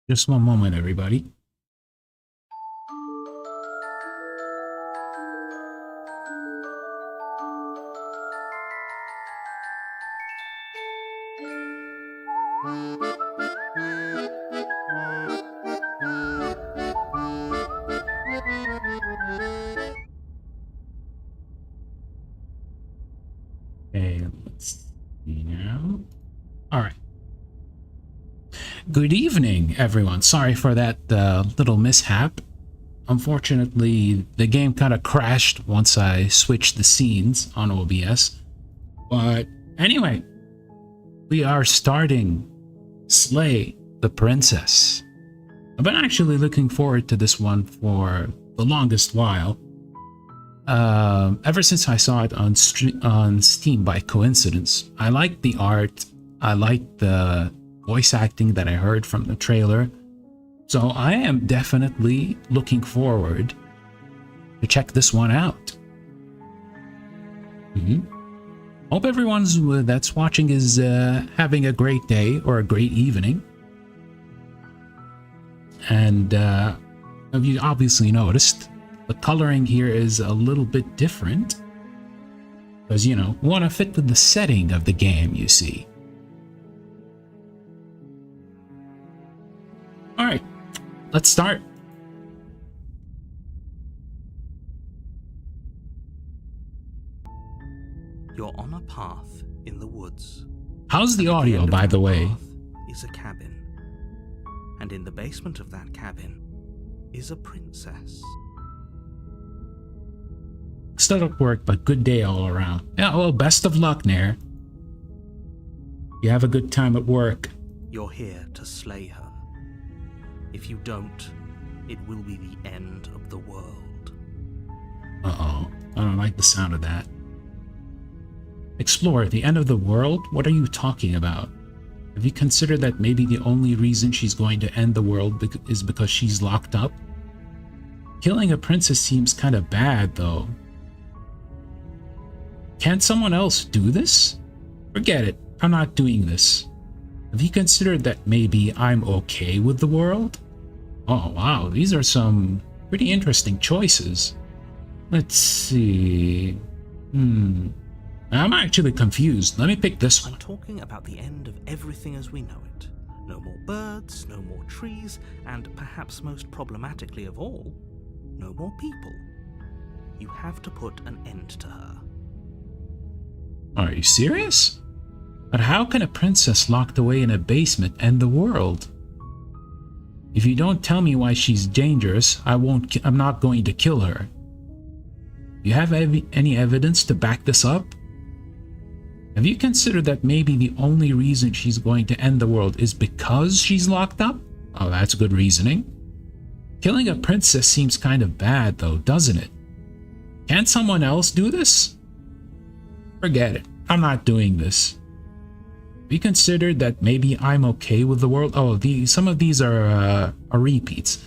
Just one moment, everybody. Okay, let's see now. All right. Good evening, everyone. Sorry for that little mishap. Unfortunately, the game kind of crashed once I switched the scenes on OBS. But anyway, we are starting Slay the Princess. I've been actually looking forward to this one for the longest while. Ever since I saw it on Steam by coincidence. I liked the art. I liked the voice acting that I heard from the trailer. So I am definitely looking forward to check this one out. Hope everyone that's watching is having a great day or a great evening. And have you obviously noticed the coloring here is a little bit different? Because, you know, we want to fit with the setting of the game, you see. Alright, let's start. You're on a path in the woods. How's the audio, by the way? Is a cabin. And in the basement of that cabin is a princess. Start up work, but good day all around. Yeah, well, best of luck, Nair. You have a good time at work. You're here to slay her. If you don't, it will be the end of the world. Uh-oh, I don't like the sound of that. Explore, the end of the world? What are you talking about? Have you considered that maybe the only reason she's going to end the world is because she's locked up? Killing a princess seems kind of bad, though. Can't someone else do this? Forget it, I'm not doing this. Have you considered that maybe I'm okay with the world? Oh wow, these are some pretty interesting choices. Let's see... I'm actually confused. Let me pick this one. I'm talking about the end of everything as we know it. No more birds, no more trees, and perhaps most problematically of all, no more people. You have to put an end to her. Are you serious? But how can a princess locked away in a basement end the world? If you don't tell me why she's dangerous, I'm not going to kill her. You have any evidence to back this up? Have you considered that maybe the only reason she's going to end the world is because she's locked up? Oh, that's good reasoning. Killing a princess seems kind of bad though, doesn't it? Can't someone else do this? Forget it. I'm not doing this. Have you considered that maybe I'm okay with the world? Oh, some of these are repeats.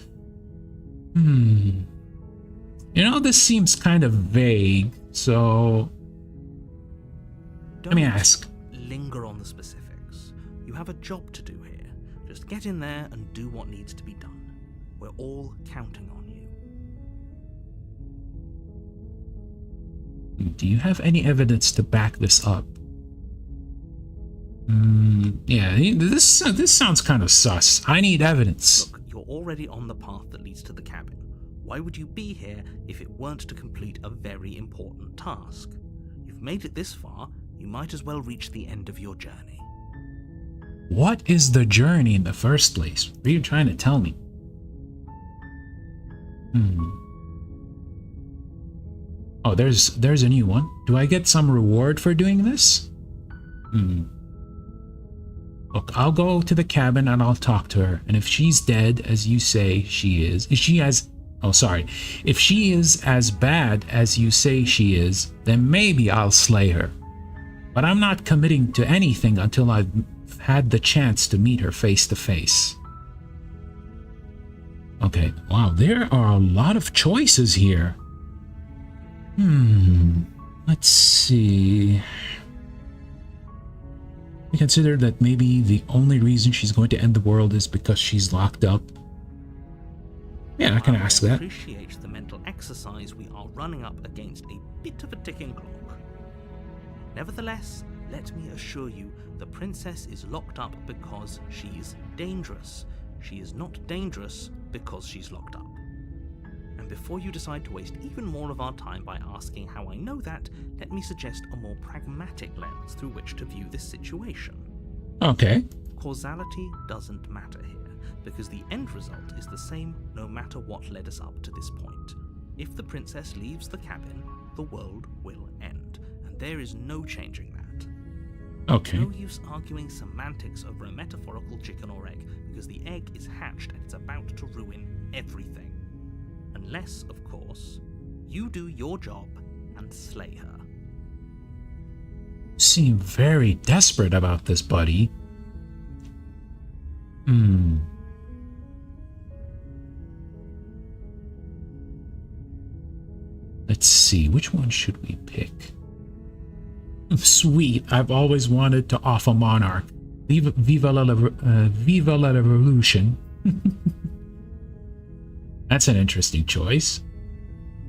You know, this seems kind of vague, so... Let me ask. Linger on the specifics. You have a job to do here. Just get in there and do what needs to be done. We're all counting on you. Do you have any evidence to back this up? Yeah, this sounds kind of sus. I need evidence. Look, you're already on the path that leads to the cabin. Why would you be here if it weren't to complete a very important task? You've made it this far, you might as well reach the end of your journey. What is the journey in the first place? What are you trying to tell me? Oh, there's a new one. Do I get some reward for doing this? Look, I'll go to the cabin and I'll talk to her. And if she's dead, as you say she is, if she is as bad as you say she is, then maybe I'll slay her. But I'm not committing to anything until I've had the chance to meet her face to face. Okay, wow, there are a lot of choices here. Let's see. We consider that maybe the only reason she's going to end the world is because she's locked up. Yeah, I can ask that. I appreciate the mental exercise we are running up against a bit of a ticking clock. Nevertheless, let me assure you, the princess is locked up because she's dangerous. She is not dangerous because she's locked up. And before you decide to waste even more of our time by asking how I know that, let me suggest a more pragmatic lens through which to view this situation. Okay. Causality doesn't matter here, because the end result is the same no matter what led us up to this point. If the princess leaves the cabin, the world will end, and there is no changing that. Okay. No use arguing semantics over a metaphorical chicken or egg, because the egg is hatched and it's about to ruin everything. Unless, of course, you do your job and slay her. Seem very desperate about this, buddy. Let's see, which one should we pick? Sweet, I've always wanted to off a monarch. Viva la revolution. That's an interesting choice.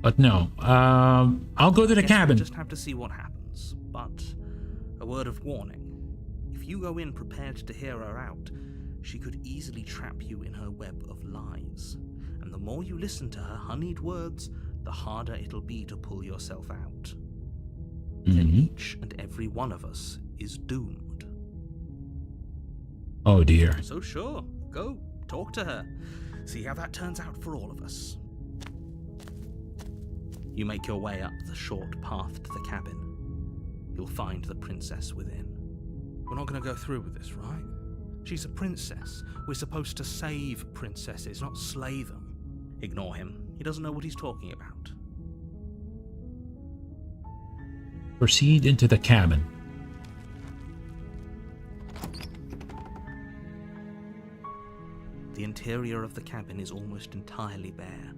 But no, I'll go to the cabin. We'll just have to see what happens. But a word of warning. If you go in prepared to hear her out, she could easily trap you in her web of lies. And the more you listen to her honeyed words, the harder it'll be to pull yourself out. Then each and every one of us is doomed. Oh dear. So sure, go, talk to her. See how that turns out for all of us. You make your way up the short path to the cabin. You'll find the princess within. We're not going to go through with this, right? She's a princess. We're supposed to save princesses, not slay them. Ignore him. He doesn't know what he's talking about. Proceed into the cabin. The interior of the cabin is almost entirely bare.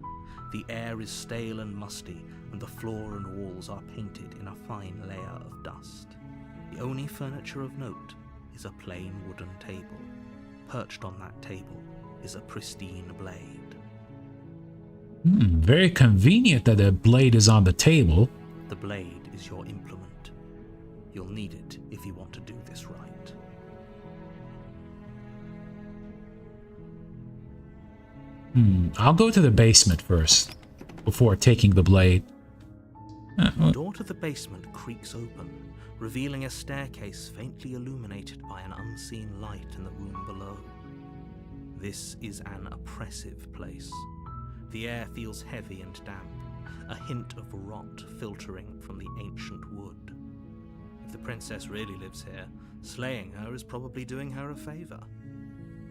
The air is stale and musty, and the floor and walls are painted in a fine layer of dust. The only furniture of note is a plain wooden table. Perched on that table is a pristine blade. Very convenient that the blade is on the table. The blade is your implement. You'll need it if you want to do this right. I'll go to the basement first, before taking the blade. The door to the basement creaks open, revealing a staircase faintly illuminated by an unseen light in the room below. This is an oppressive place. The air feels heavy and damp, a hint of rot filtering from the ancient wood. If the princess really lives here, slaying her is probably doing her a favor.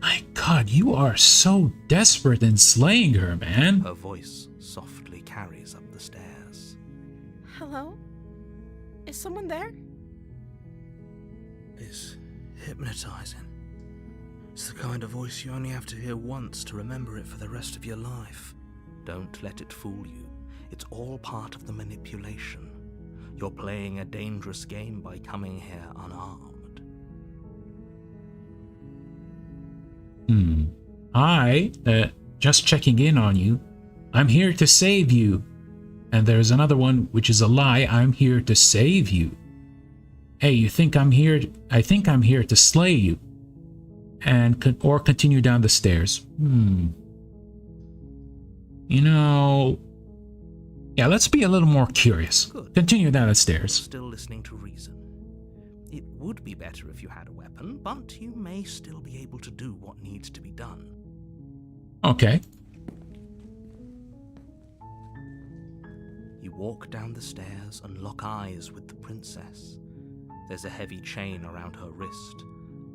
My God, you are so desperate in slaying her, man. Her voice softly carries up the stairs. Hello? Is someone there? It's hypnotizing. It's the kind of voice you only have to hear once to remember it for the rest of your life. Don't let it fool you. It's all part of the manipulation. You're playing a dangerous game by coming here unarmed. Just checking in on you. I'm here to save you. And there's another one which is a lie. I'm here to save you. Hey, you think I'm here? I think I'm here to slay you. Or continue down the stairs. You know... Yeah, let's be a little more curious. Good. Continue down the stairs. Still listening to reason. It would be better if you had a weapon, but you may still be able to do what needs to be done. Okay. You walk down the stairs and lock eyes with the princess. There's a heavy chain around her wrist,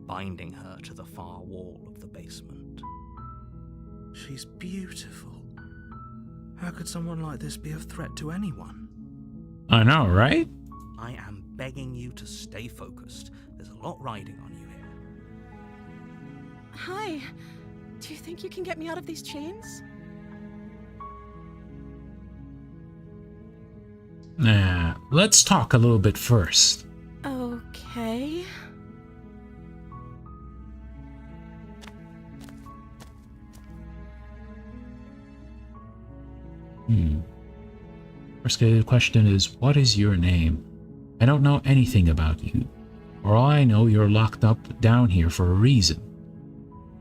binding her to the far wall of the basement. She's beautiful. How could someone like this be a threat to anyone? I know, right? I am begging you to stay focused. There's a lot riding on you here. Hi. Do you think you can get me out of these chains? Nah, let's talk a little bit first. Okay. First question is, what is your name? I don't know anything about you. For all I know, you're locked up down here for a reason.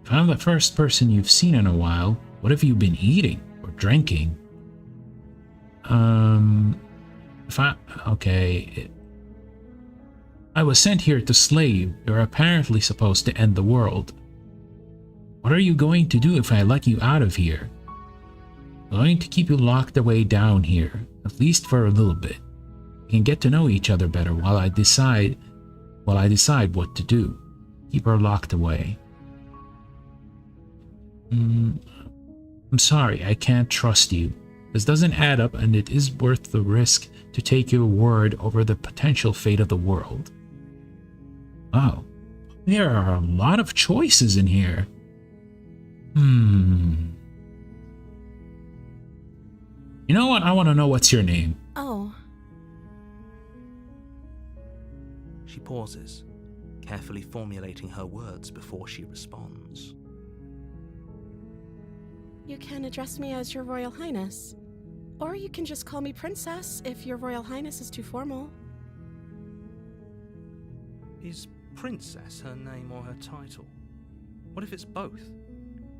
If I'm the first person you've seen in a while, what have you been eating or drinking? Okay. I was sent here to slay you. You're apparently supposed to end the world. What are you going to do if I let you out of here? I'm going to keep you locked away down here, at least for a little bit. We can get to know each other better while I decide what to do. Keep her locked away. I'm sorry, I can't trust you. This doesn't add up, and it is worth the risk to take your word over the potential fate of the world. Wow, there are a lot of choices in here. You know what? I want to know what's your name. Oh. She pauses, carefully formulating her words before she responds. You can address me as Your Royal Highness. Or you can just call me Princess if Your Royal Highness is too formal. Is Princess her name or her title? What if it's both?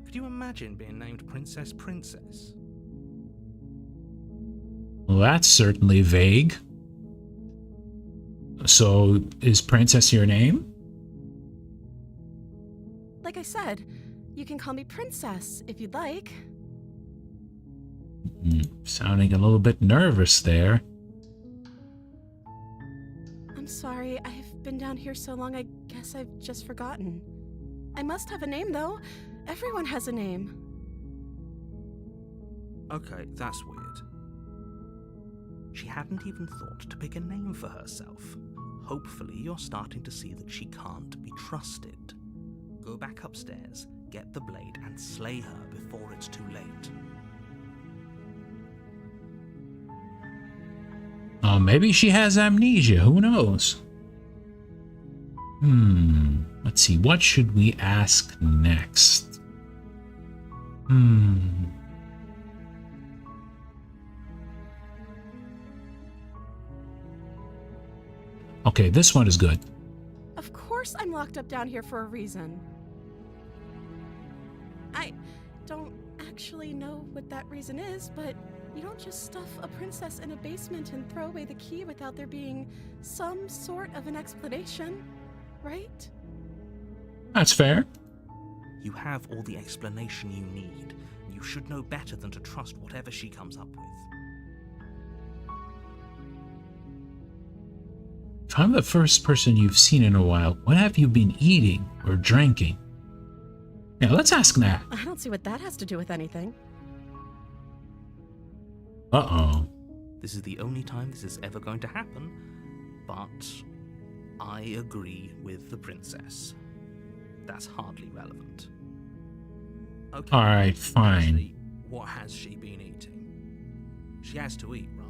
Could you imagine being named Princess Princess? Well, that's certainly vague. So, is Princess your name? Like I said, you can call me Princess if you'd like. Sounding a little bit nervous there. I'm sorry, I've been down here so long I guess I've just forgotten. I must have a name though. Everyone has a name. Okay, that's weird. She hadn't even thought to pick a name for herself. Hopefully you're starting to see that she can't be trusted. Go back upstairs, get the blade, and slay her before it's too late. Oh, maybe she has amnesia. Who knows? Let's see. What should we ask next? Okay, this one is good. Of course I'm locked up down here for a reason. I don't actually know what that reason is, but you don't just stuff a princess in a basement and throw away the key without there being some sort of an explanation, right? That's fair. You have all the explanation you need. You should know better than to trust whatever she comes up with. If I'm the first person you've seen in a while, what have you been eating or drinking? Yeah, let's ask that. I don't see what that has to do with anything. Uh-oh. This is the only time this is ever going to happen, but I agree with the princess. That's hardly relevant. Okay. Alright, fine. Actually, what has she been eating? She has to eat, right?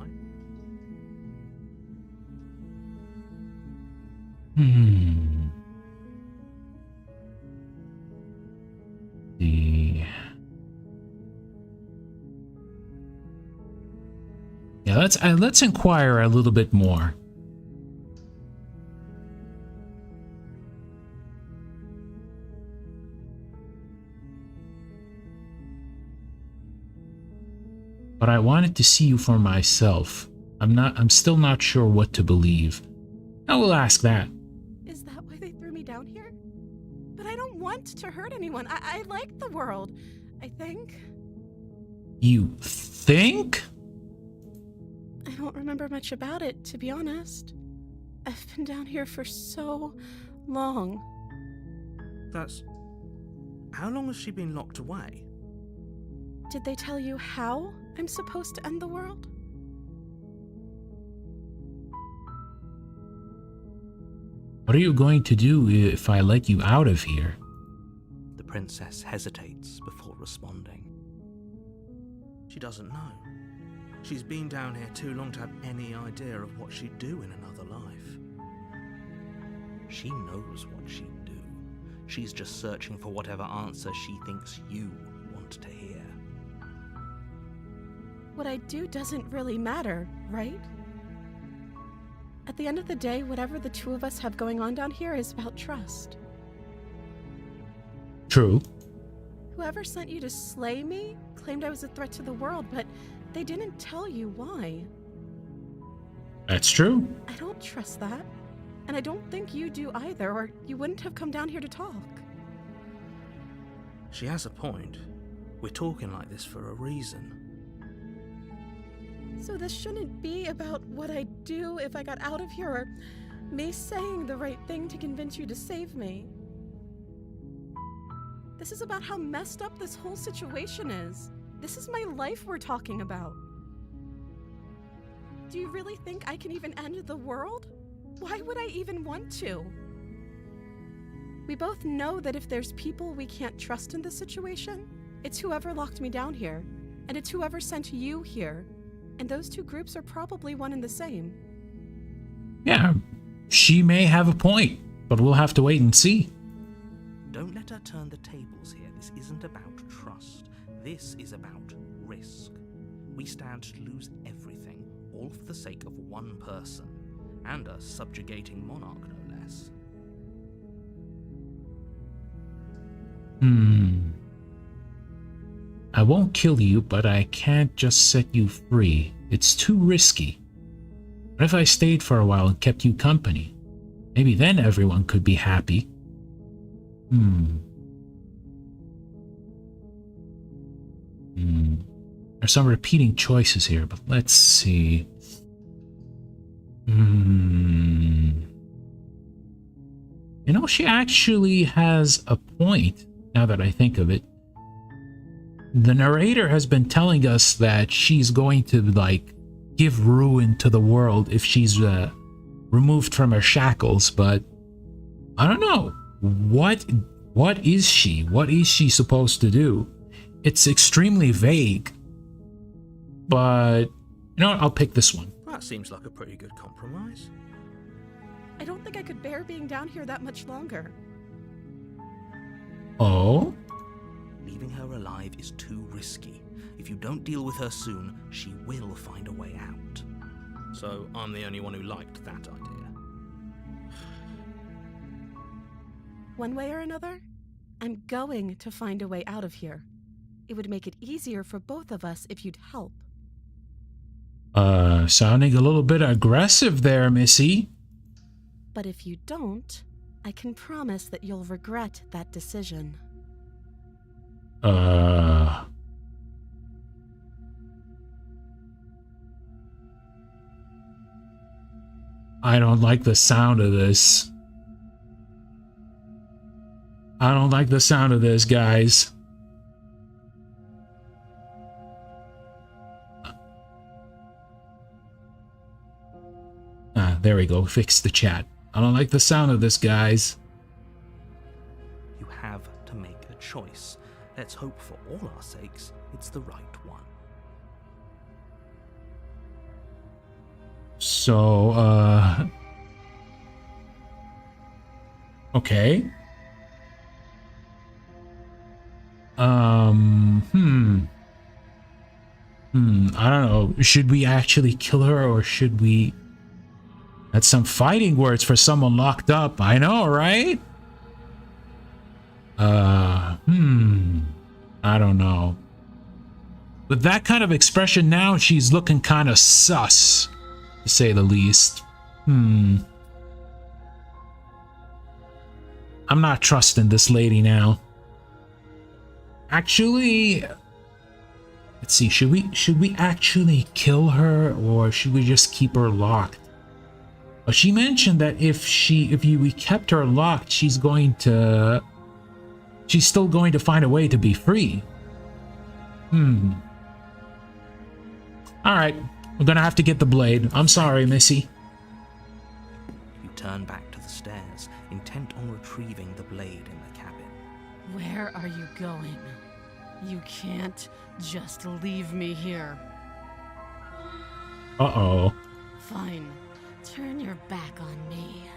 Yeah, let's inquire a little bit more. But I wanted to see you for myself. I'm still not sure what to believe. I will ask that. Is that why they threw me down here? But I don't want to hurt anyone. I like the world, I think. You think? I don't remember much about it, to be honest. I've been down here for so long. How long has she been locked away? Did they tell you how I'm supposed to end the world? What are you going to do if I let you out of here? The princess hesitates before responding. She doesn't know. She's been down here too long to have any idea of what she'd do in another life. She knows what she'd do. She's just searching for whatever answer she thinks you want to hear. What I do doesn't really matter, right? At the end of the day, whatever the two of us have going on down here is about trust. True. Whoever sent you to slay me claimed I was a threat to the world, but they didn't tell you why. That's true. I don't trust that. And I don't think you do either, or you wouldn't have come down here to talk. She has a point. We're talking like this for a reason. So this shouldn't be about what I'd do if I got out of here, or me saying the right thing to convince you to save me. This is about how messed up this whole situation is. This is my life we're talking about. Do you really think I can even end the world? Why would I even want to? We both know that if there's people we can't trust in this situation, it's whoever locked me down here, and it's whoever sent you here. And those two groups are probably one and the same. Yeah, she may have a point, but we'll have to wait and see. Don't let her turn the tables here. This isn't about trust. This is about risk. We stand to lose everything, all for the sake of one person, and a subjugating monarch, no less. I won't kill you, but I can't just set you free. It's too risky. What if I stayed for a while and kept you company? Maybe then everyone could be happy. There's some repeating choices here, but let's see. You know, she actually has a point, now that I think of it. The narrator has been telling us that she's going to, like, give ruin to the world if she's removed from her shackles, but I don't know. What is she? What is she supposed to do? It's extremely vague. But, you know what? I'll pick this one. That seems like a pretty good compromise. I don't think I could bear being down here that much longer. Oh? Leaving her alive is too risky. If you don't deal with her soon, she will find a way out. So I'm the only one who liked that idea. One way or another, I'm going to find a way out of here. It would make it easier for both of us if you'd help. Sounding a little bit aggressive there, Missy. But if you don't, I can promise that you'll regret that decision. I don't like the sound of this. I don't like the sound of this, guys. There we go. Fix the chat. I don't like the sound of this, guys. You have to make a choice. Let's hope for all our sakes it's the right one. So, okay. I don't know. Should we actually kill her, or should we... That's some fighting words for someone locked up. I know, right? I don't know. With that kind of expression now, she's looking kind of sus, to say the least. I'm not trusting this lady now. Actually, let's see. Should we actually kill her, or should we just keep her locked? Well, she mentioned that if we kept her locked, she's still going to find a way to be free. Alright, we're gonna have to get the blade. I'm sorry, Missy. You turn back to the stairs, intent on retrieving the blade in the cabin. Where are you going? You can't just leave me here. Uh-oh. Fine. Turn your back on me.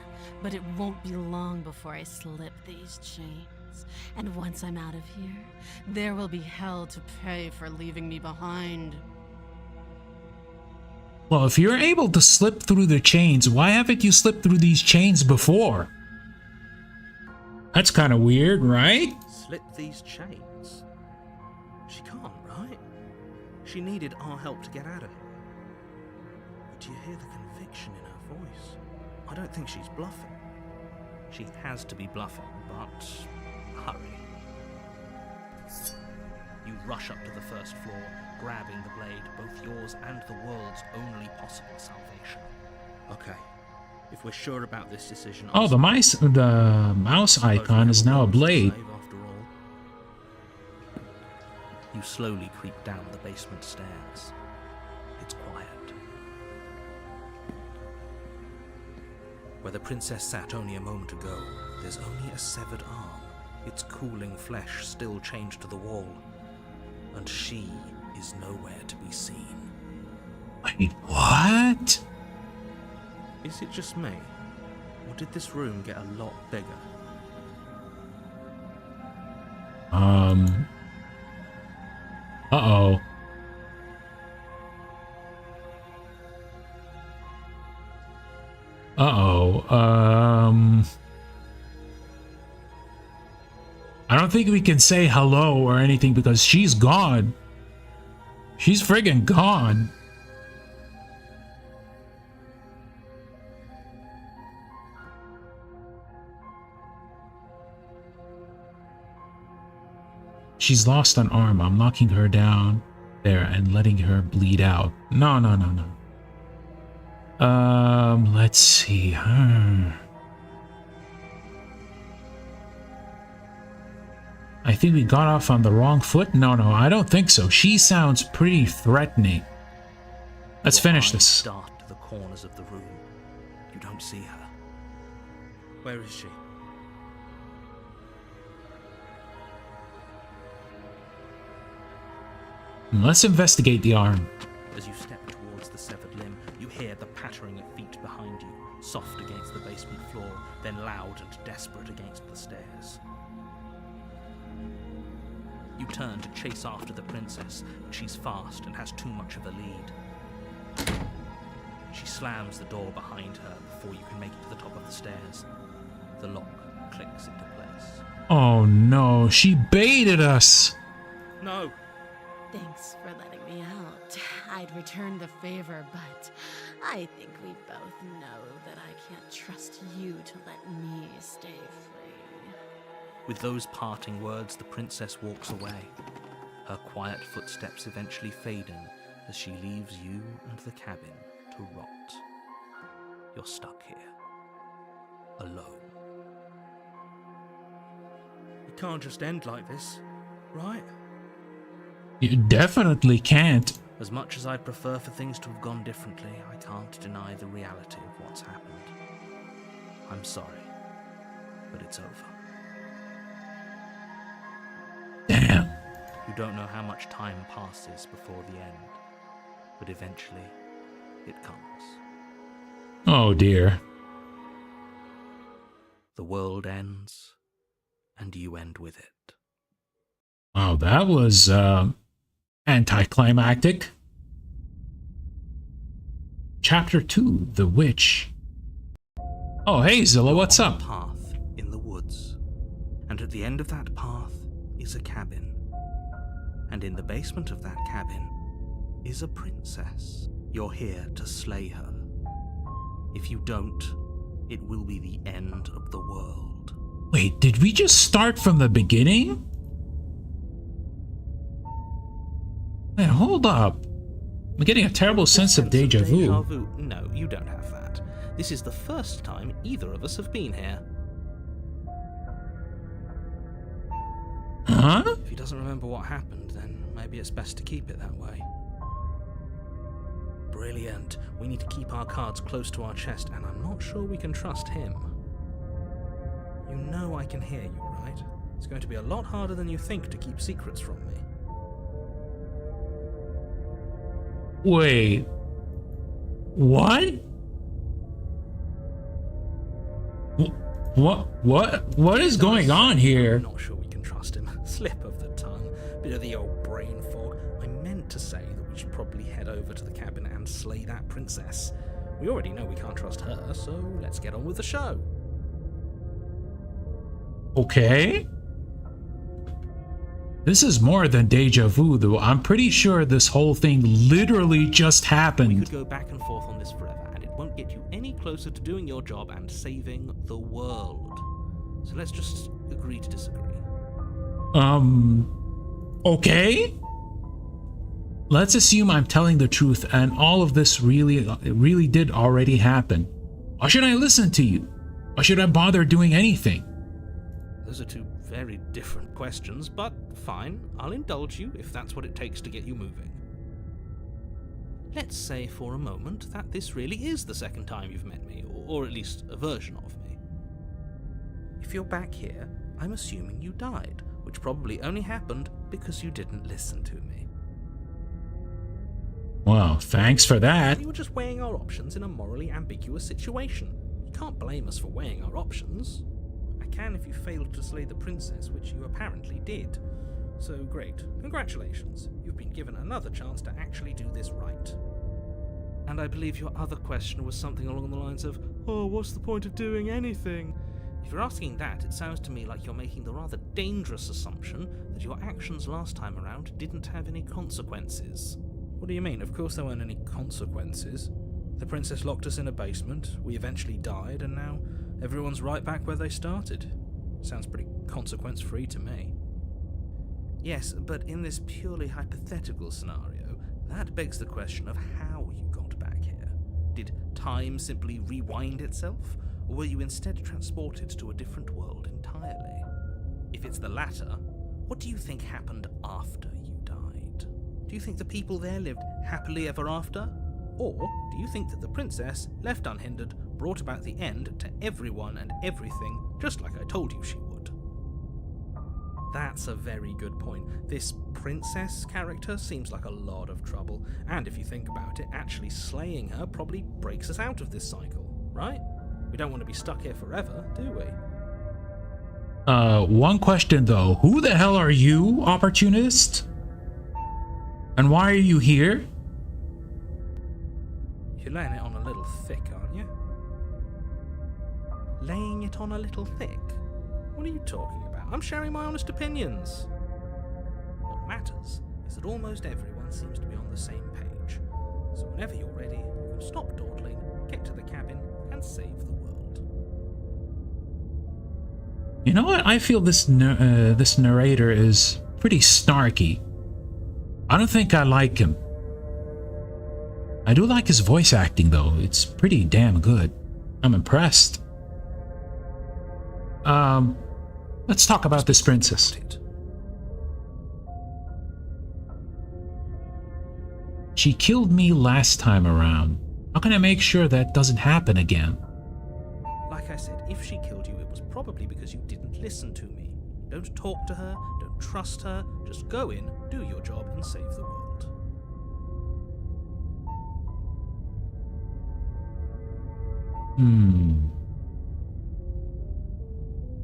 But it won't be long before I slip these chains. And once I'm out of here, there will be hell to pay for leaving me behind. Well, if you're able to slip through the chains, why haven't you slipped through these chains before? That's kind of weird, right? Slip these chains? She can't, right? She needed our help to get out of here. But do you hear the conviction in her voice? I don't think she's bluffing. She has to be bluffing, but hurry. You rush up to the first floor, grabbing the blade, both yours and the world's only possible salvation. Okay, if we're sure about this decision... Oh, the mouse icon is now a blade. After all. You slowly creep down the basement stairs. It's quiet. Where the princess sat only a moment ago, there's only a severed arm, its cooling flesh still chained to the wall. And she is nowhere to be seen. Wait, what? Is it just me? Or did this room get a lot bigger? Uh-oh. I don't think we can say hello or anything because she's gone. She's friggin' gone. She's lost an arm. I'm knocking her down there and letting her bleed out. No. Let's see. I think we got off on the wrong foot. No, I don't think so. She sounds pretty threatening. Let's finish this. Your eyes dart to the corners of the room. You don't see her. Where is she? Let's investigate the arm. As you step towards the severed limb, you hear the pattering of feet behind you, soft against the basement floor, then loud and desperate against the stairs. You turn to chase after the princess, but she's fast and has too much of a lead. She slams the door behind her before you can make it to the top of the stairs. The lock clicks into place. Oh no, she baited us! No! Thanks for letting me out. I'd return the favor, but I think we both know that I can't trust you to let me stay free. With those parting words, the princess walks away, her quiet footsteps eventually fading as she leaves you and the cabin to rot. You're stuck here, alone. It can't just end like this, right? You definitely can't. As much as I'd prefer for things to have gone differently, I can't deny the reality of what's happened. I'm sorry, but it's over. Damn. You don't know how much time passes before the end, but eventually it comes. Oh dear. The world ends, and you end with it. Wow, that was anticlimactic. Chapter 2, The Witch. Oh, hey Zilla, what's You're on up? a path in the woods, and at the end of that path is a cabin. And in the basement of that cabin is a princess. You're here to slay her. If you don't, it will be the end of the world. Wait, did we just start from the beginning? Wait, hold up. I'm getting a terrible sense of deja vu. No, you don't have that. This is the first time either of us have been here. Huh? If he doesn't remember what happened, then maybe it's best to keep it that way. Brilliant. We need to keep our cards close to our chest, and I'm not sure we can trust him. You know I can hear you, right? It's going to be a lot harder than you think to keep secrets from me. Wait. What? What is going on here? I'm not sure we can trust him. Slip of the tongue. Bit of the old brain fog. I meant to say that we should probably head over to the cabin and slay that princess. We already know we can't trust her, so let's get on with the show. This is more than deja vu, though. I'm pretty sure this whole thing literally just We happened. could go back and forth on this forever, and it won't get you any closer to doing your job and saving the world. So let's just agree to disagree. Okay? Let's assume I'm telling the truth and all of this really did already happen. Why should I listen to you? Why should I bother doing anything? Those are two very different questions, but fine, I'll indulge you if that's what it takes to get you moving. Let's say for a moment that this really is the second time you've met me, or at least a version of me. If you're back here, I'm assuming you died, which probably only happened because you didn't listen to me. Well, thanks for that. You were just weighing our options in a morally ambiguous situation. You can't blame us for weighing our options. I can if you failed to slay the princess, which you apparently did. So great, congratulations. You've been given another chance to actually do this right. And I believe your other question was something along the lines of, oh, what's the point of doing anything? If you're asking that, it sounds to me like you're making the rather dangerous assumption that your actions last time around didn't have any consequences. What do you mean? Of course there weren't any consequences. The princess locked us in a basement, we eventually died, and now everyone's right back where they started. Sounds pretty consequence-free to me. Yes, but in this purely hypothetical scenario, that begs the question of how you got back here. Did time simply rewind itself, or were you instead transported to a different world entirely? If it's the latter, what do you think happened after you died? Do you think the people there lived happily ever after? Or do you think that the princess, left unhindered, brought about the end to everyone and everything, just like I told you she would? That's a very good point. This princess character seems like a lot of trouble, and if you think about it, actually slaying her probably breaks us out of this cycle, right? We don't want to be stuck here forever, do we? One question though. Who the hell are you, opportunist? And why are you here? You're laying it on a little thick, aren't you? Laying it on a little thick? What are you talking about? I'm sharing my honest opinions. What matters is that almost everyone seems to be on the same page. So whenever you're ready, you can stop dawdling, get to the cabin, and save the world. You know what? I feel this narrator is pretty snarky. I don't think I like him. I do like his voice acting though. It's pretty damn good. I'm impressed. Let's talk about this princess. She killed me last time around. How can I make sure that doesn't happen again? Like I said, if she killed you, it was probably because you didn't listen to me. Don't talk to her, don't trust her, just go in, do your job, and save the world.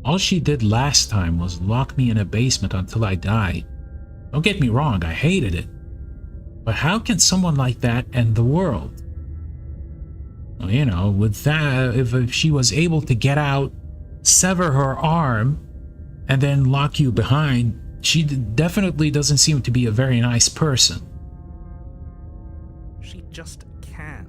All she did last time was lock me in a basement until I died. Don't get me wrong, I hated it. But how can someone like that end the world? Well, you know, with that, if she was able to get out, sever her arm, and then lock you behind, she definitely doesn't seem to be a very nice person. She just can.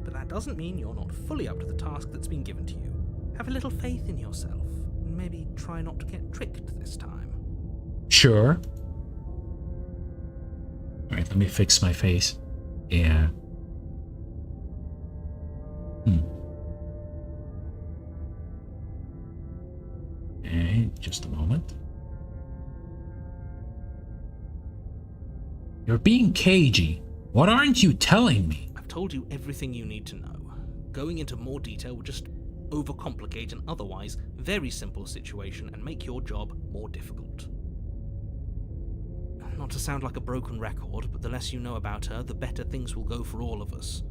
But that doesn't mean you're not fully up to the task that's been given to you. Have a little faith in yourself, and maybe try not to get tricked this time. Sure. Alright, let me fix my face. Yeah. Okay, just a moment. You're being cagey. What aren't you telling me? I've told you everything you need to know. Going into more detail would just overcomplicate an otherwise very simple situation and make your job more difficult. Not to sound like a broken record, but the less you know about her, the better things will go for all of us.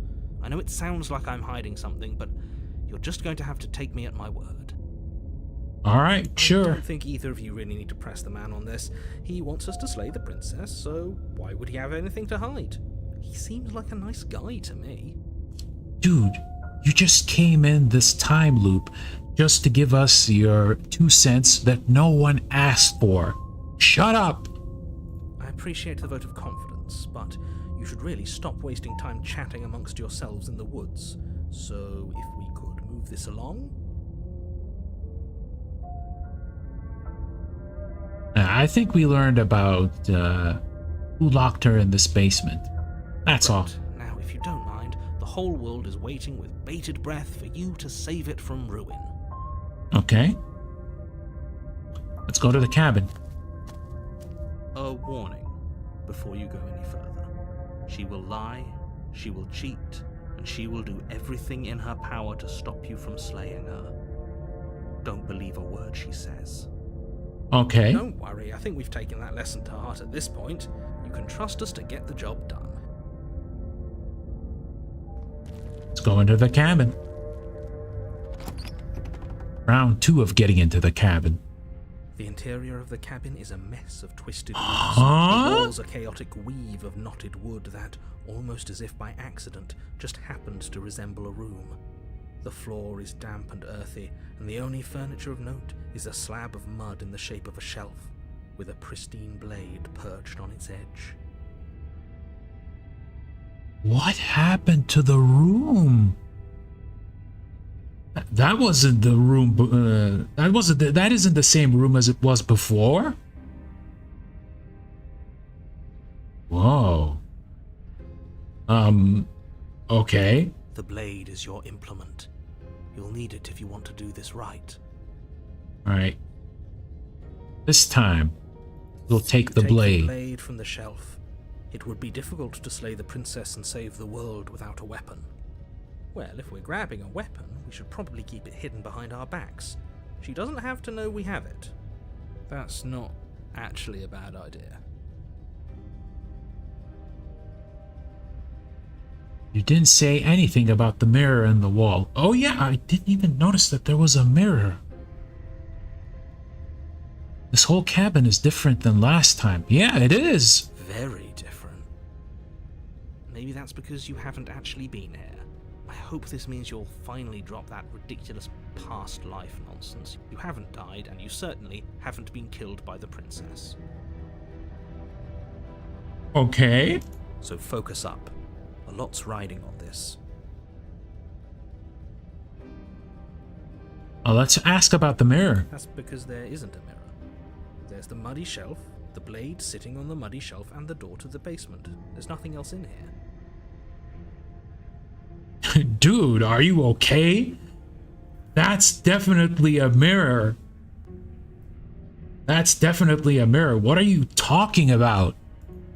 I know it sounds like I'm hiding something, but you're just going to have to take me at my word. Alright, sure. I don't think either of you really need to press the man on this. He wants us to slay the princess, so why would he have anything to hide? He seems like a nice guy to me. Dude, you just came in this time loop just to give us your 2 cents that no one asked for. Shut up! appreciate the vote of confidence, but you should really stop wasting time chatting amongst yourselves in the woods. So, if we could move this along? I think we learned about who locked her in this basement. That's all. Now, if you don't mind, the whole world is waiting with bated breath for you to save it from ruin. Okay. Let's go to the cabin. A warning before you go any further. She will lie, she will cheat, and she will do everything in her power to stop you from slaying her. Don't believe a word she says. Okay. Don't worry, I think we've taken that lesson to heart at this point. You can trust us to get the job done. Let's go into the cabin. Round 2 of getting into the cabin. The interior of the cabin is a mess of twisted roots. Huh? The walls a chaotic weave of knotted wood that, almost as if by accident, just happened to resemble a room. The floor is damp and earthy, and the only furniture of note is a slab of mud in the shape of a shelf, with a pristine blade perched on its edge. What happened to the room? That wasn't the room. That isn't the same room as it was before. Whoa. Okay. The blade is your implement. You'll need it if you want to do this right. Alright. This time, we'll take the Take blade. the blade from the shelf. It would be difficult to slay the princess and save the world without a weapon. Well, if we're grabbing a weapon, we should probably keep it hidden behind our backs. She doesn't have to know we have it. That's not actually a bad idea. You didn't say anything about the mirror in the wall. Oh yeah, I didn't even notice that there was a mirror. This whole cabin is different than last time. Yeah, it is. Very different. Maybe that's because you haven't actually been here. I hope this means you'll finally drop that ridiculous past life nonsense. You haven't died, and you certainly haven't been killed by the princess. Okay. So focus up. A lot's riding on this. Let's ask about the mirror. That's because there isn't a mirror. There's the muddy shelf, the blade sitting on the muddy shelf, and the door to the basement. There's nothing else in here. Dude, are you okay? That's definitely a mirror. That's definitely a mirror. What are you talking about?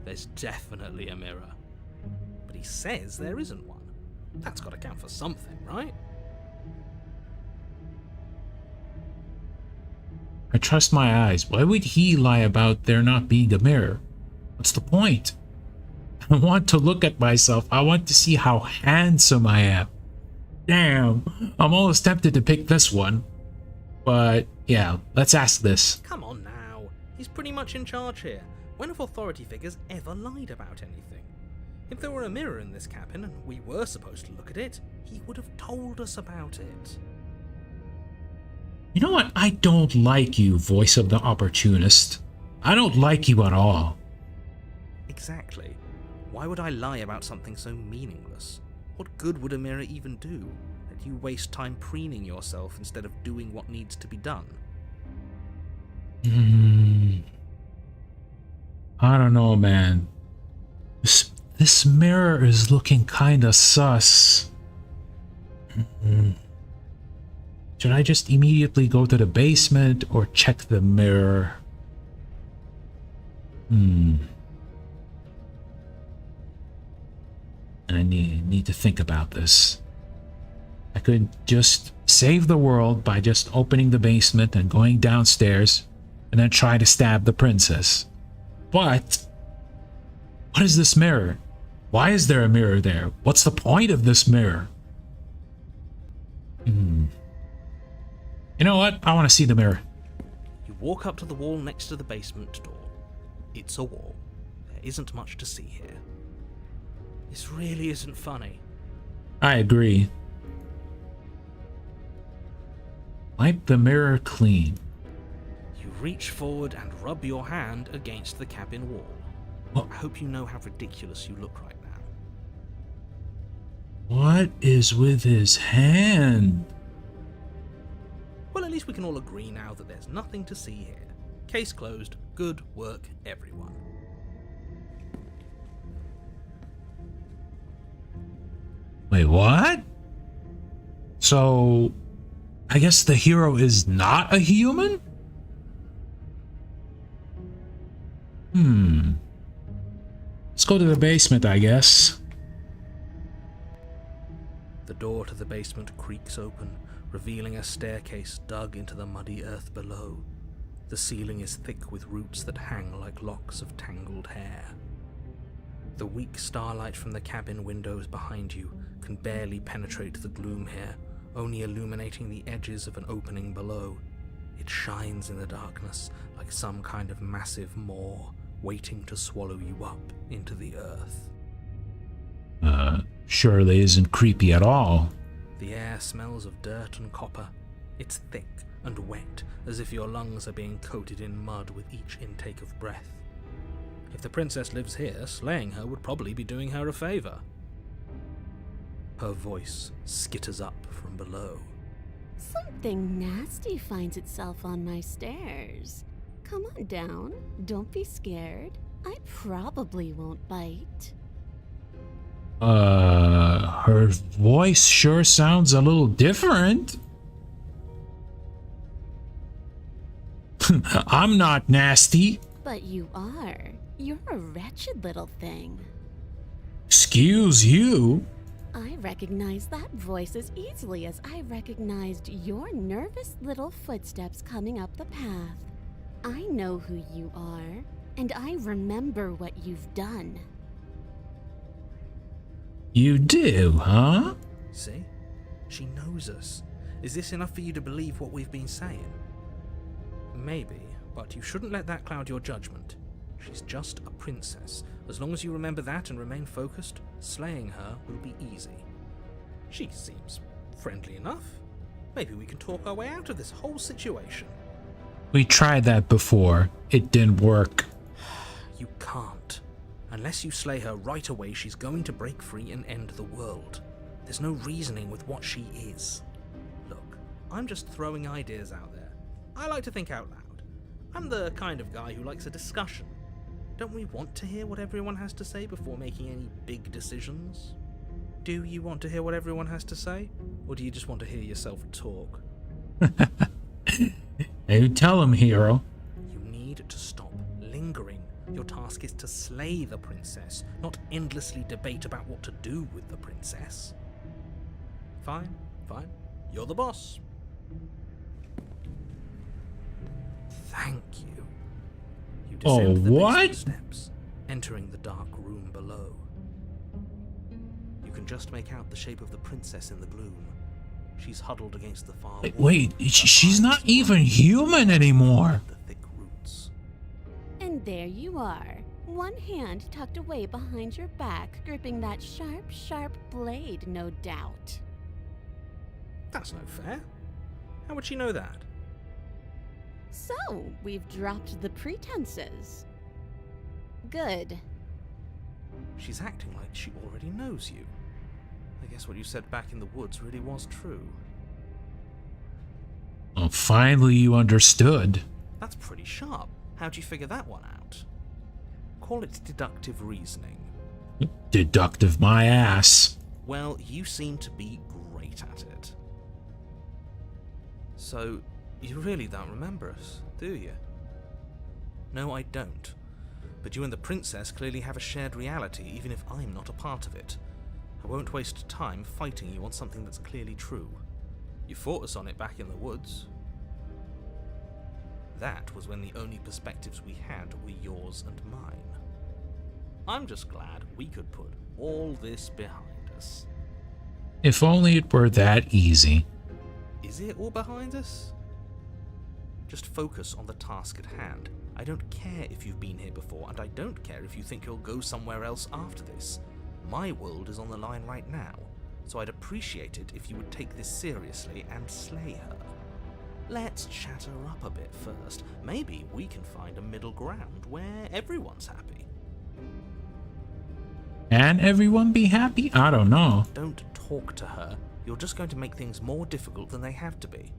There's definitely a mirror. But he says there isn't one. That's got to count for something, right? I trust my eyes. Why would he lie about there not being a mirror? What's the point? I want to look at myself. I want to see how handsome I am. Damn, I'm almost tempted to pick this one. But yeah, let's ask this. Come on now. He's pretty much in charge here. When have authority figures ever lied about anything? If there were a mirror in this cabin and we were supposed to look at it, he would have told us about it. You know what? I don't like you, voice of the opportunist. I don't like you at all. Exactly. Why would I lie about something so meaningless? What good would a mirror even do? That you waste time preening yourself instead of doing what needs to be done? I don't know, man. This mirror is looking kinda sus. Should I just immediately go to the basement or check the mirror? I need to think about this. I could just save the world by just opening the basement and going downstairs and then try to stab the princess. But what is this mirror? Why is there a mirror there? What's the point of this mirror? You know what? I want to see the mirror. You walk up to the wall next to the basement door. It's a wall. There isn't much to see here. This really isn't funny. I agree. Wipe the mirror clean. You reach forward and rub your hand against the cabin wall. I hope you know how ridiculous you look right now. What is with his hand? Well, at least we can all agree now that there's nothing to see here. Case closed. Good work, everyone. Wait, what? So, I guess the hero is not a human? Let's go to the basement, I guess. The door to the basement creaks open, revealing a staircase dug into the muddy earth below. The ceiling is thick with roots that hang like locks of tangled hair. The weak starlight from the cabin windows behind you can barely penetrate the gloom here, only illuminating the edges of an opening below. It shines in the darkness like some kind of massive maw, waiting to swallow you up into the earth. Surely isn't creepy at all. The air smells of dirt and copper. It's thick and wet, as if your lungs are being coated in mud with each intake of breath. If the princess lives here, slaying her would probably be doing her a favor. Her voice skitters up from below. Something nasty finds itself on my stairs. Come on down. Don't be scared. I probably won't bite. Her voice sure sounds a little different. I'm not nasty. But you are. You're a wretched little thing. Excuse you. I recognize that voice as easily as I recognized your nervous little footsteps coming up the path. I know who you are, and I remember what you've done. You do, huh? See? She knows us. Is this enough for you to believe what we've been saying? Maybe, but you shouldn't let that cloud your judgment. She's just a princess. As long as you remember that and remain focused, slaying her will be easy. She seems friendly enough. Maybe we can talk our way out of this whole situation. We tried that before. It didn't work. You can't. Unless you slay her right away, she's going to break free and end the world. There's no reasoning with what she is. Look, I'm just throwing ideas out there. I like to think out loud. I'm the kind of guy who likes a discussion. Don't we want to hear what everyone has to say before making any big decisions? Do you want to hear what everyone has to say? Or do you just want to hear yourself talk? You tell him, hero. You need to stop lingering. Your task is to slay the princess, not endlessly debate about what to do with the princess. Fine, fine. You're the boss. Thank you. You descend the basement steps, entering the dark room below. You can just make out the shape of the princess in the gloom. She's huddled against the far wall. Wait, she's not even human anymore. The thick roots. And there you are. One hand tucked away behind your back, gripping that sharp, sharp blade, no doubt. That's no fair. How would she know that? So, we've dropped the pretenses. Good. She's acting like she already knows you. I guess what you said back in the woods really was true. Well, finally you understood. That's pretty sharp. How'd you figure that one out? Call it deductive reasoning. Deductive my ass. Well, you seem to be great at it. So, you really don't remember us, do you? No, I don't. But you and the princess clearly have a shared reality, even if I'm not a part of it. I won't waste time fighting you on something that's clearly true. You fought us on it back in the woods. That was when the only perspectives we had were yours and mine. I'm just glad we could put all this behind us. If only it were that easy. Is it all behind us? Just focus on the task at hand. I don't care if you've been here before, and I don't care if you think you'll go somewhere else after this. My world is on the line right now, so I'd appreciate it if you would take this seriously and slay her. Let's chat her up a bit first. Maybe we can find a middle ground where everyone's happy. Can everyone be happy? I don't know. Don't talk to her. You're just going to make things more difficult than they have to be.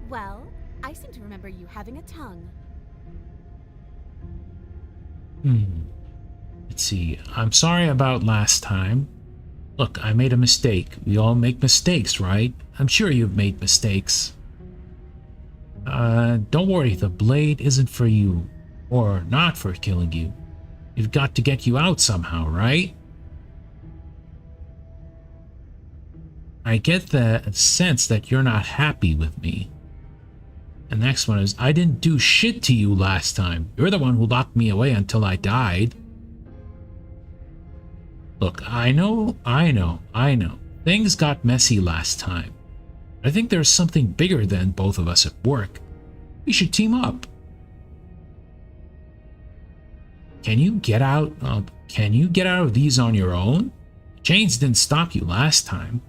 Well, I seem to remember you having a tongue. Let's see. I'm sorry about last time. Look, I made a mistake. We all make mistakes, right? I'm sure you've made mistakes. Don't worry, the blade isn't for you. Or not for killing you. We've got to get you out somehow, right? I get the sense that you're not happy with me. And the next one is, I didn't do shit to you last time. You're the one who locked me away until I died. Look, I know. Things got messy last time. I think there's something bigger than both of us at work. We should team up. Can you get out of these on your own? Chains didn't stop you last time.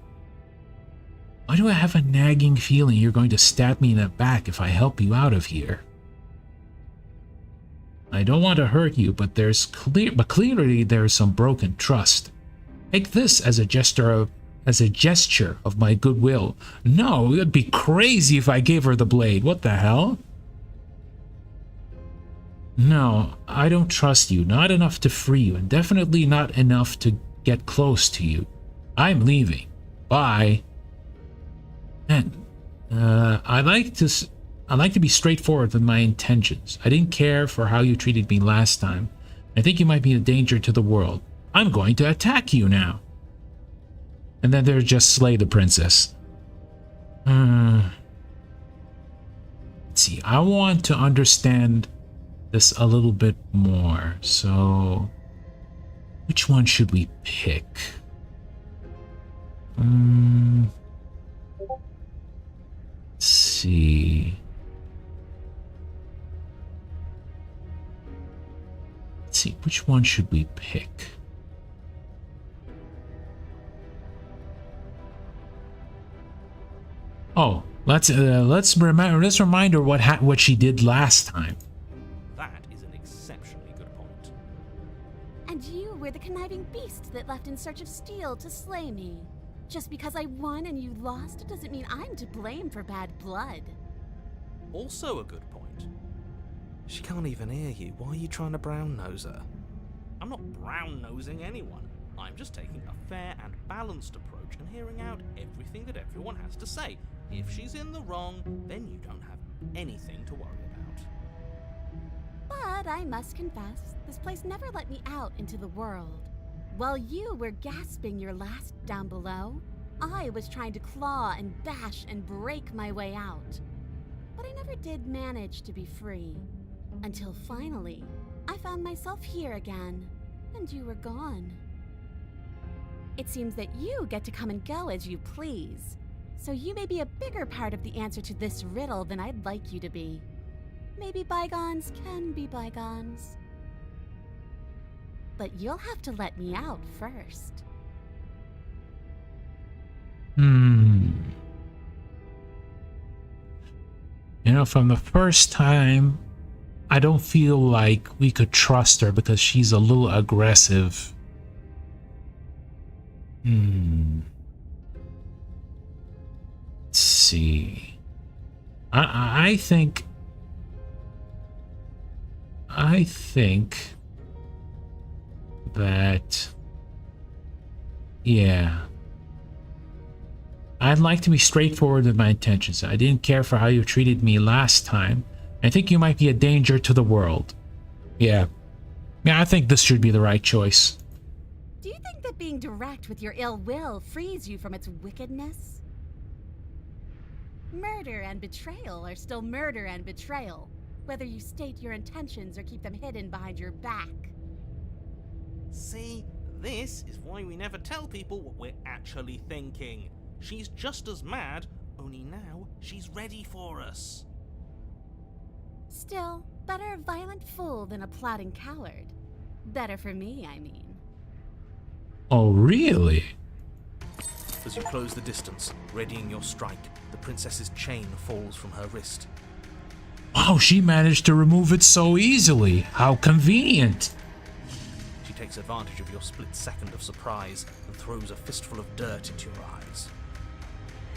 Why do I have a nagging feeling you're going to stab me in the back if I help you out of here? I don't want to hurt you, but clearly there's some broken trust. Take this as a gesture of my goodwill. No, it'd be crazy if I gave her the blade. What the hell? No, I don't trust you. Not enough to free you, and definitely not enough to get close to you. I'm leaving. Bye. And I like to be straightforward with my intentions. I didn't care for how you treated me last time. I think you might be a danger to the world. I'm going to attack you now. And then they're just slay the princess. Let's see. I want to understand this a little bit more. So, which one should we pick? Let's see. Let's see, which one should we pick? Oh, let's remind her what she did last time. That is an exceptionally good point. And you were the conniving beast that left in search of steel to slay me. Just because I won and you lost doesn't mean I'm to blame for bad blood. Also a good point. She can't even hear you. Why are you trying to brown-nose her? I'm not brown-nosing anyone. I'm just taking a fair and balanced approach and hearing out everything that everyone has to say. If she's in the wrong, then you don't have anything to worry about. But I must confess, this place never let me out into the world. While you were gasping your last down below, I was trying to claw and bash and break my way out. But I never did manage to be free. Until finally, I found myself here again, and you were gone. It seems that you get to come and go as you please, so you may be a bigger part of the answer to this riddle than I'd like you to be. Maybe bygones can be bygones. But you'll have to let me out first. You know, from the first time, I don't feel like we could trust her because she's a little aggressive. Let's see. I think that, yeah, I'd like to be straightforward with my intentions. I didn't care for how you treated me last time. I think you might be a danger to the world. Yeah, I think this should be the right choice. Do you think that being direct with your ill will frees you from its wickedness? Murder and betrayal are still murder and betrayal, whether you state your intentions or keep them hidden behind your back. See, this is why we never tell people what we're actually thinking. She's just as mad, only now she's ready for us. Still, better a violent fool than a plotting coward. Better for me, I mean. Oh, really? As you close the distance, readying your strike, the princess's chain falls from her wrist. Wow, she managed to remove it so easily. How convenient. She takes advantage of your split second of surprise and throws a fistful of dirt into your eyes.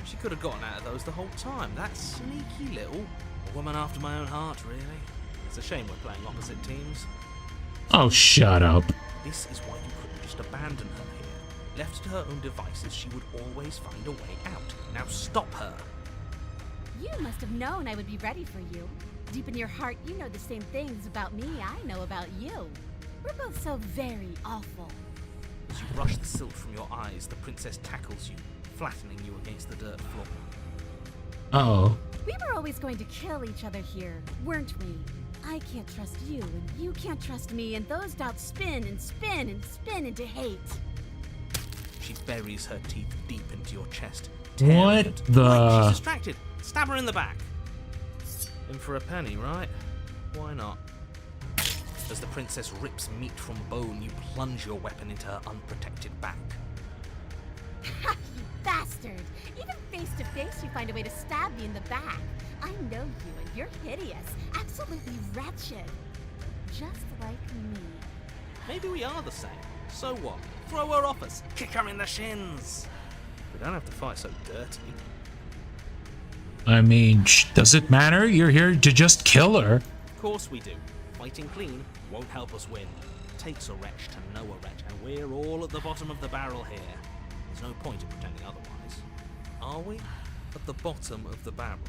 She could have gotten out of those the whole time. That sneaky little woman after my own heart, really. It's a shame we're playing opposite teams. Oh, shut up. This is why you couldn't just abandon her here. Left to her own devices, she would always find a way out. Now stop her. You must have known I would be ready for you. Deep in your heart, you know the same things about me I know about you. We're both so very awful. As you brush the silt from your eyes, the princess tackles you, flattening you against the dirt floor. Uh-oh. We were always going to kill each other here, weren't we? I can't trust you, and you can't trust me, and those doubts spin and spin and spin into hate. She buries her teeth deep into your chest. What Right, the... she's distracted. Stab her in the back. In for a penny, right? Why not? As the princess rips meat from bone, you plunge your weapon into her unprotected back. Ha, you bastard! Even face to face, you find a way to stab me in the back. I know you, and you're hideous, absolutely wretched. Just like me. Maybe we are the same. So what? Throw her off us. Kick her in the shins. We don't have to fight so dirty. I mean, does it matter? You're here to just kill her. Of course we do. Fighting clean won't help us win. It takes a wretch to know a wretch, and we're all at the bottom of the barrel here. There's no point in pretending otherwise. Are we? At the bottom of the barrel.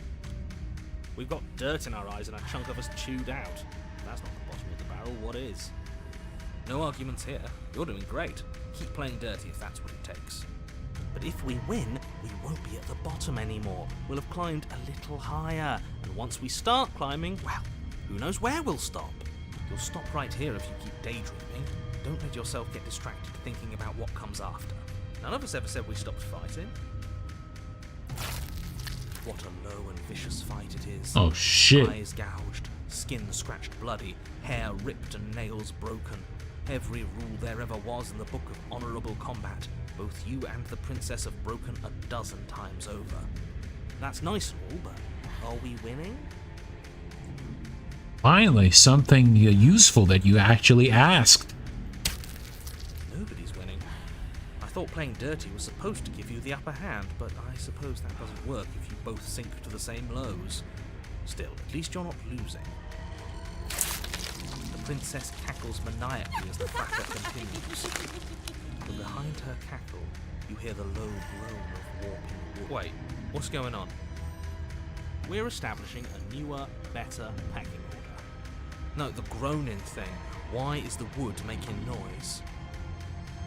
We've got dirt in our eyes and a chunk of us chewed out. If that's not the bottom of the barrel, what is? No arguments here. You're doing great. Keep playing dirty if that's what it takes. But if we win, we won't be at the bottom anymore. We'll have climbed a little higher. And once we start climbing, well, who knows where we'll stop? You'll stop right here if you keep daydreaming. Don't let yourself get distracted thinking about what comes after. None of us ever said we stopped fighting. What a low and vicious fight it is. Oh, shit. Eyes gouged, skin scratched bloody, hair ripped and nails broken. Every rule there ever was in the book of honourable combat. Both you and the princess have broken 12 times over. That's nice and all, but are we winning? Finally, something useful that you actually asked. Nobody's winning. I thought playing dirty was supposed to give you the upper hand, but I suppose that doesn't work if you both sink to the same lows. Still, at least you're not losing. The princess cackles maniacally as the fracas continues. From behind her cackle, you hear the low groan of warping wood. Wait, what's going on? We're establishing a newer, better packing order. No, the groaning thing. Why is the wood making noise?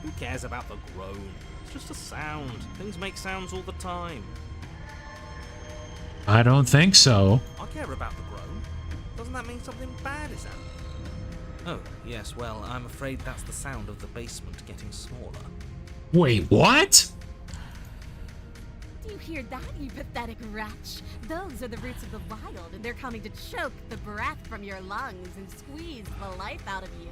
Who cares about the groan? It's just a sound. Things make sounds all the time. I don't think so. I care about the groan. Doesn't that mean something bad is happening? Oh, yes, well, I'm afraid that's the sound of the basement getting smaller. Wait, what? Do you hear that, you pathetic wretch? Those are the roots of the wild, and they're coming to choke the breath from your lungs and squeeze the life out of you.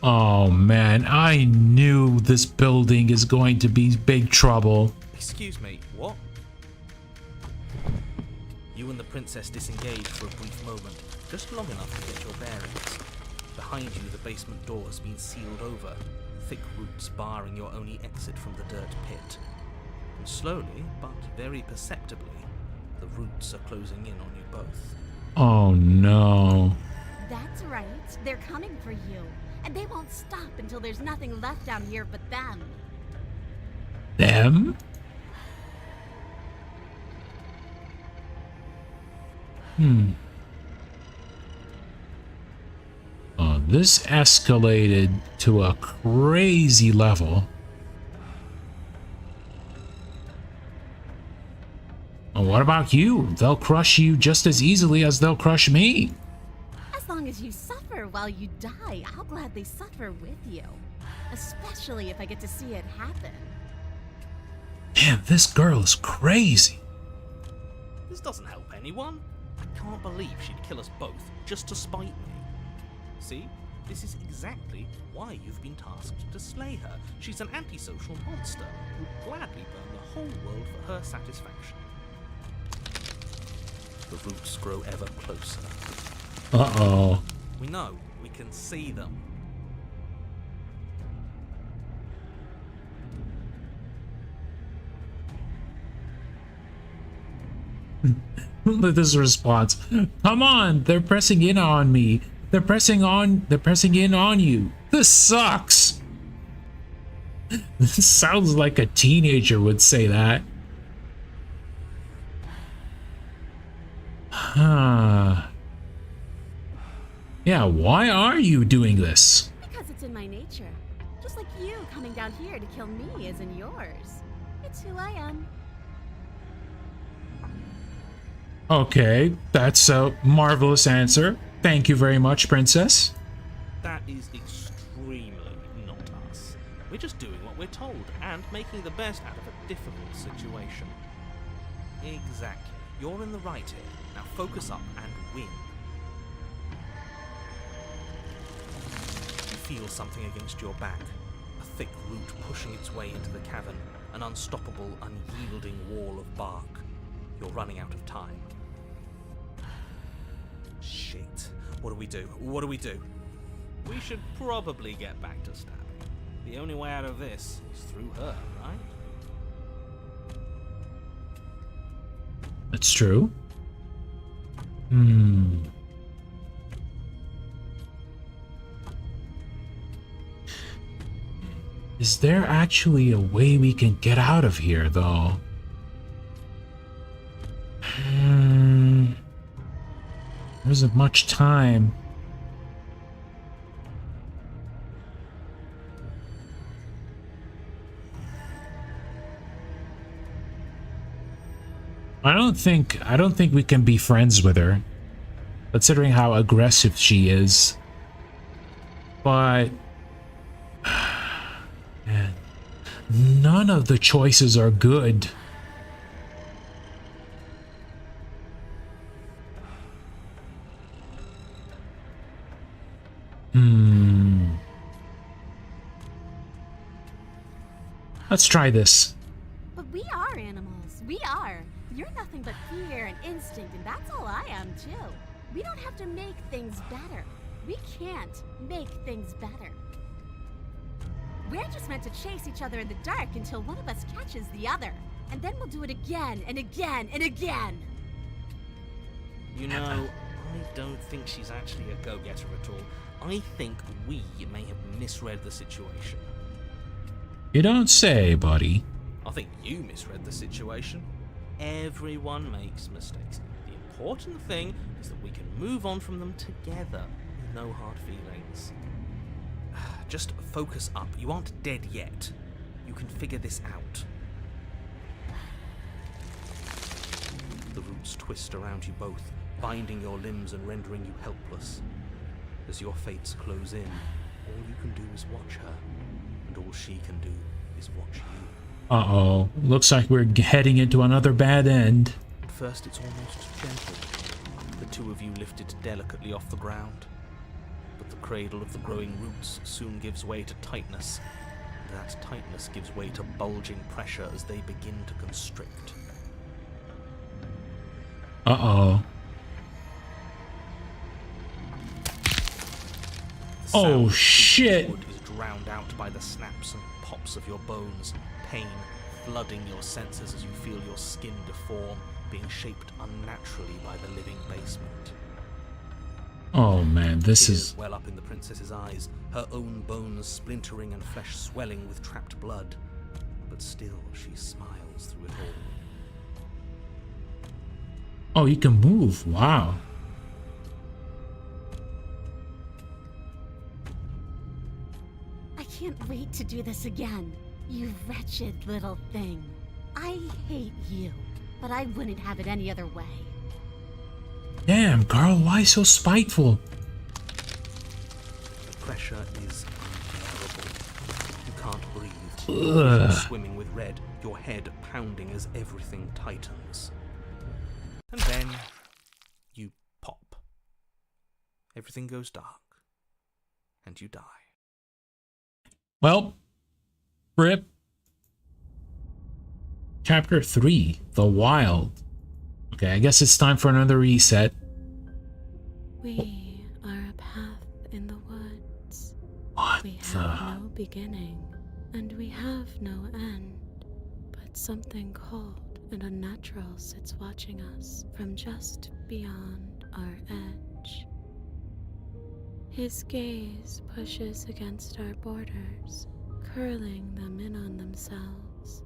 Oh man, I knew this building is going to be big trouble. Excuse me, what? You and the princess disengage for a brief moment, just long enough to get your bearings. Behind you, the basement door has been sealed over, thick roots barring your only exit from the dirt pit. And slowly, but very perceptibly, the roots are closing in on you both. Oh no. That's right, they're coming for you. And they won't stop until there's nothing left down here but them. Them? Oh, this escalated to a crazy level. Oh, what about you? They'll crush you just as easily as they'll crush me. As long as you suffer while you die, I'll gladly suffer with you. Especially if I get to see it happen. Man, this girl is crazy. This doesn't help anyone. I can't believe she'd kill us both just to spite me. See? This is exactly why you've been tasked to slay her. She's an antisocial monster who'd gladly burn the whole world for her satisfaction. The roots grow ever closer. Uh-oh. We know. We can see them. This response. Come on, they're pressing in on me. They're pressing in on you. This sucks. This sounds like a teenager would say that. Yeah, why are you doing this? Because it's in my nature. Just like you coming down here to kill me is in yours. It's who I am. Okay, that's a marvelous answer. Thank you very much, Princess. That is extremely not us. We're just doing what we're told and making the best out of a difficult situation. Exactly. You're in the right here. Now focus up and win. You feel something against your back. A thick root pushing its way into the cavern. An unstoppable, unyielding wall of bark. You're running out of time. Shit. What do we do? What do we do? We should probably get back to stabbing. The only way out of this is through her, right? That's true. Is there actually a way we can get out of here, though? There isn't much time. I don't think we can be friends with her, considering how aggressive she is. But man, none of the choices are good. Let's try this. But we are animals. We are. You're nothing but fear and instinct, and that's all I am, too. We don't have to make things better. We can't make things better. We're just meant to chase each other in the dark until one of us catches the other. And then we'll do it again and again and again. You know, I don't think she's actually a go-getter at all. I think we may have misread the situation. You don't say, buddy. I think you misread the situation. Everyone makes mistakes. The important thing is that we can move on from them together with no hard feelings. Just focus up. You aren't dead yet. You can figure this out. The roots twist around you both, binding your limbs and rendering you helpless. As your fates close in, all you can do is watch her, and all she can do is watch you. Uh-oh. Looks like we're heading into another bad end. At first it's almost gentle. The two of you lifted delicately off the ground. But the cradle of the growing roots soon gives way to tightness. And that tightness gives way to bulging pressure as they begin to constrict. Uh-oh. Oh, shit! The wood is drowned out by the snaps and pops of your bones, pain flooding your senses as you feel your skin deform, being shaped unnaturally by the living basement. Oh man, this Tears is... well up in the princess's eyes, her own bones splintering and flesh swelling with trapped blood. But still, she smiles through it all. Oh, you can move. Wow. I can't wait to do this again. You wretched little thing. I hate you, but I wouldn't have it any other way. Damn, girl, why so spiteful? The pressure is unbearable. You can't breathe. Ugh. You're swimming with red, your head pounding as everything tightens. And then you pop. Everything goes dark. And you die. Well, rip. Chapter 3, The Wild. Okay, I guess it's time for another reset. We are a path in the woods. What We the... have no beginning, and we have no end, but something cold and unnatural sits watching us from just beyond our edge. His gaze pushes against our borders, curling them in on themselves,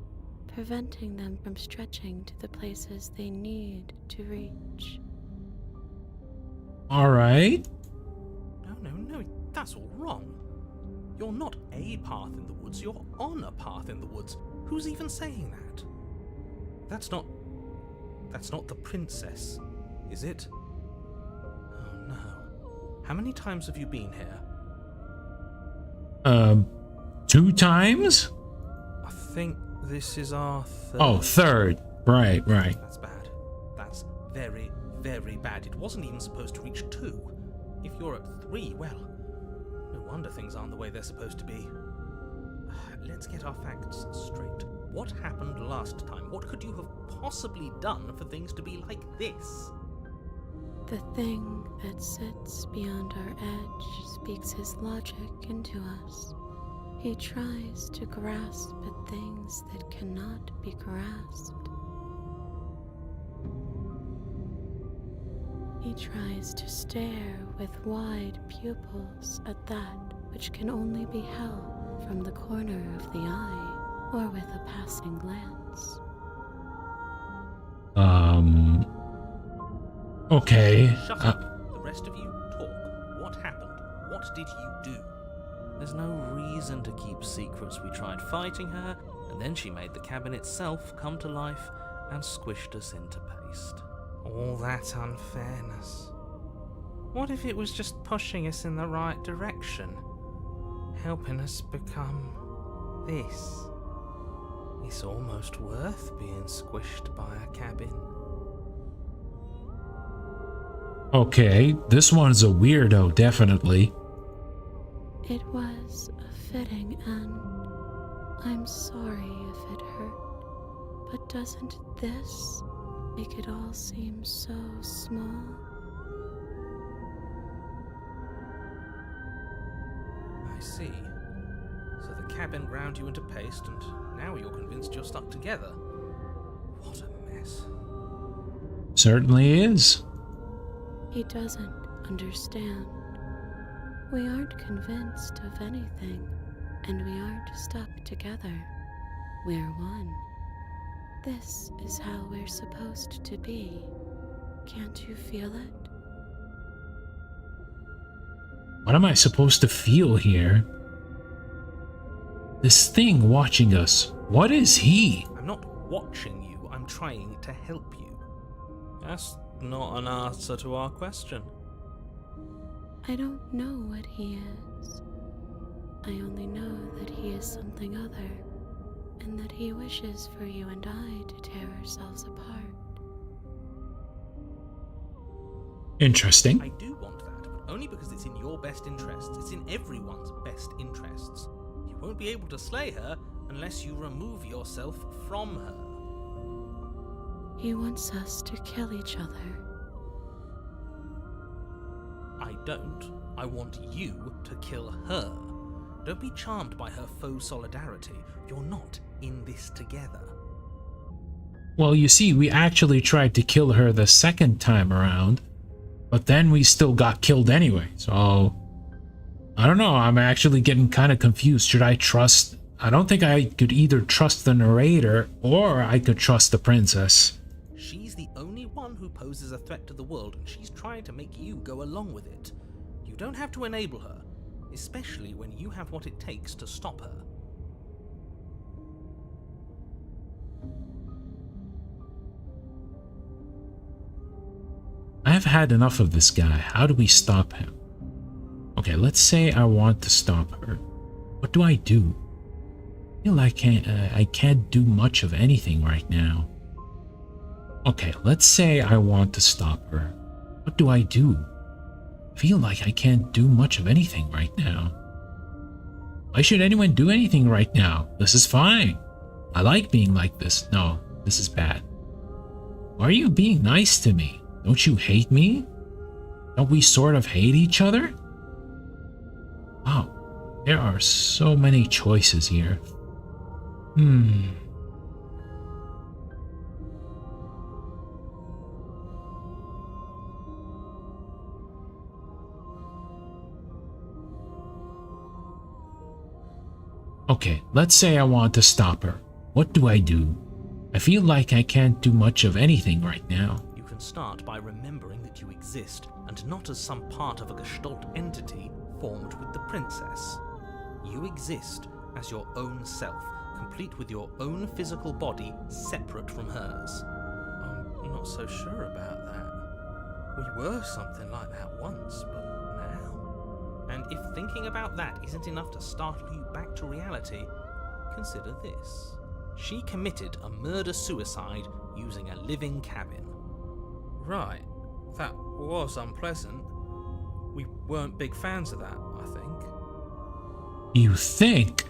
preventing them from stretching to the places they need to reach. All right. No, that's all wrong. You're not a path in the woods, you're on a path in the woods. Who's even saying that? That's not the princess, is it? Oh no. How many times have you been here? 2 times? I think this is our third. Oh, third. Right. That's bad. That's very, very bad. It wasn't even supposed to reach 2. If you're at 3, well, no wonder things aren't the way they're supposed to be. Let's get our facts straight. What happened last time? What could you have possibly done for things to be like this? The thing that sits beyond our edge speaks his logic into us. He tries to grasp at things that cannot be grasped. He tries to stare with wide pupils at that which can only be held from the corner of the eye or with a passing glance. Okay. Shut up. The rest of you, talk. What happened? What did you do? There's no reason to keep secrets. We tried fighting her, and then she made the cabin itself come to life and squished us into paste. All that unfairness. What if it was just pushing us in the right direction? Helping us become this? It's almost worth being squished by a cabin. Okay, this one's a weirdo, definitely. It was a fitting end. I'm sorry if it hurt, but doesn't this make it all seem so small? I see. So the cabin ground you into paste, and now you're convinced you're stuck together. What a mess. Certainly is. He doesn't understand. We aren't convinced of anything, and we aren't stuck together. We're one. This is how we're supposed to be. Can't you feel it? What am I supposed to feel here? This thing watching us, what is he? I'm not watching you, I'm trying to help you. That's not an answer to our question. I don't know what he is. I only know that he is something other, and that he wishes for you and I to tear ourselves apart. Interesting. I do want that, but only because it's in your best interests. It's in everyone's best interests. You won't be able to slay her unless you remove yourself from her. He wants us to kill each other. I don't. I want you to kill her. Don't be charmed by her faux solidarity. You're not in this together. Well, you see, we actually tried to kill her the second time around, but then we still got killed anyway. So, I don't know. I'm actually getting kind of confused. Should I trust? I don't think I could either trust the narrator or I could trust the princess. She's the only one who poses a threat to the world, and she's trying to make you go along with it. You don't have to enable her, especially when you have what it takes to stop her. I have had enough of this guy. How do we stop him? Okay, let's say I want to stop her. What do I do? I feel like I can't do much of anything right now. Okay, let's say I want to stop her. What do I do? I feel like I can't do much of anything right now. Why should anyone do anything right now? This is fine. I like being like this. No, this is bad. Why are you being nice to me? Don't you hate me? Don't we sort of hate each other? Wow, there are so many choices here. Okay, let's say I want to stop her. What do I do? I feel like I can't do much of anything right now. You can start by remembering that you exist, and not as some part of a Gestalt entity formed with the princess. You exist as your own self, complete with your own physical body, separate from hers. I'm not so sure about that. We were something like that once, but now? And if thinking about that isn't enough to startle you back to reality, consider this. She committed a murder-suicide using a living cabin. Right, that was unpleasant. We weren't big fans of that, I think. You think?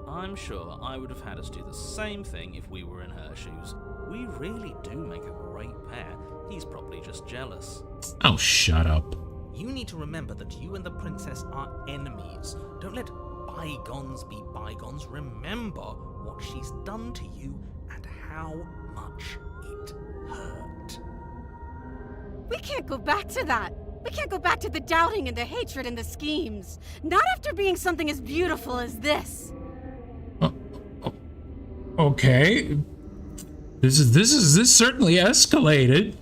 I'm sure I would have had us do the same thing if we were in her shoes. We really do make a great pair. He's probably just jealous. Oh, shut up. You need to remember that you and the princess are enemies. Don't let bygones be bygones. Remember what she's done to you and how much it hurt. We can't go back to that. We can't go back to the doubting and the hatred and the schemes. Not after being something as beautiful as this. Okay. This certainly escalated.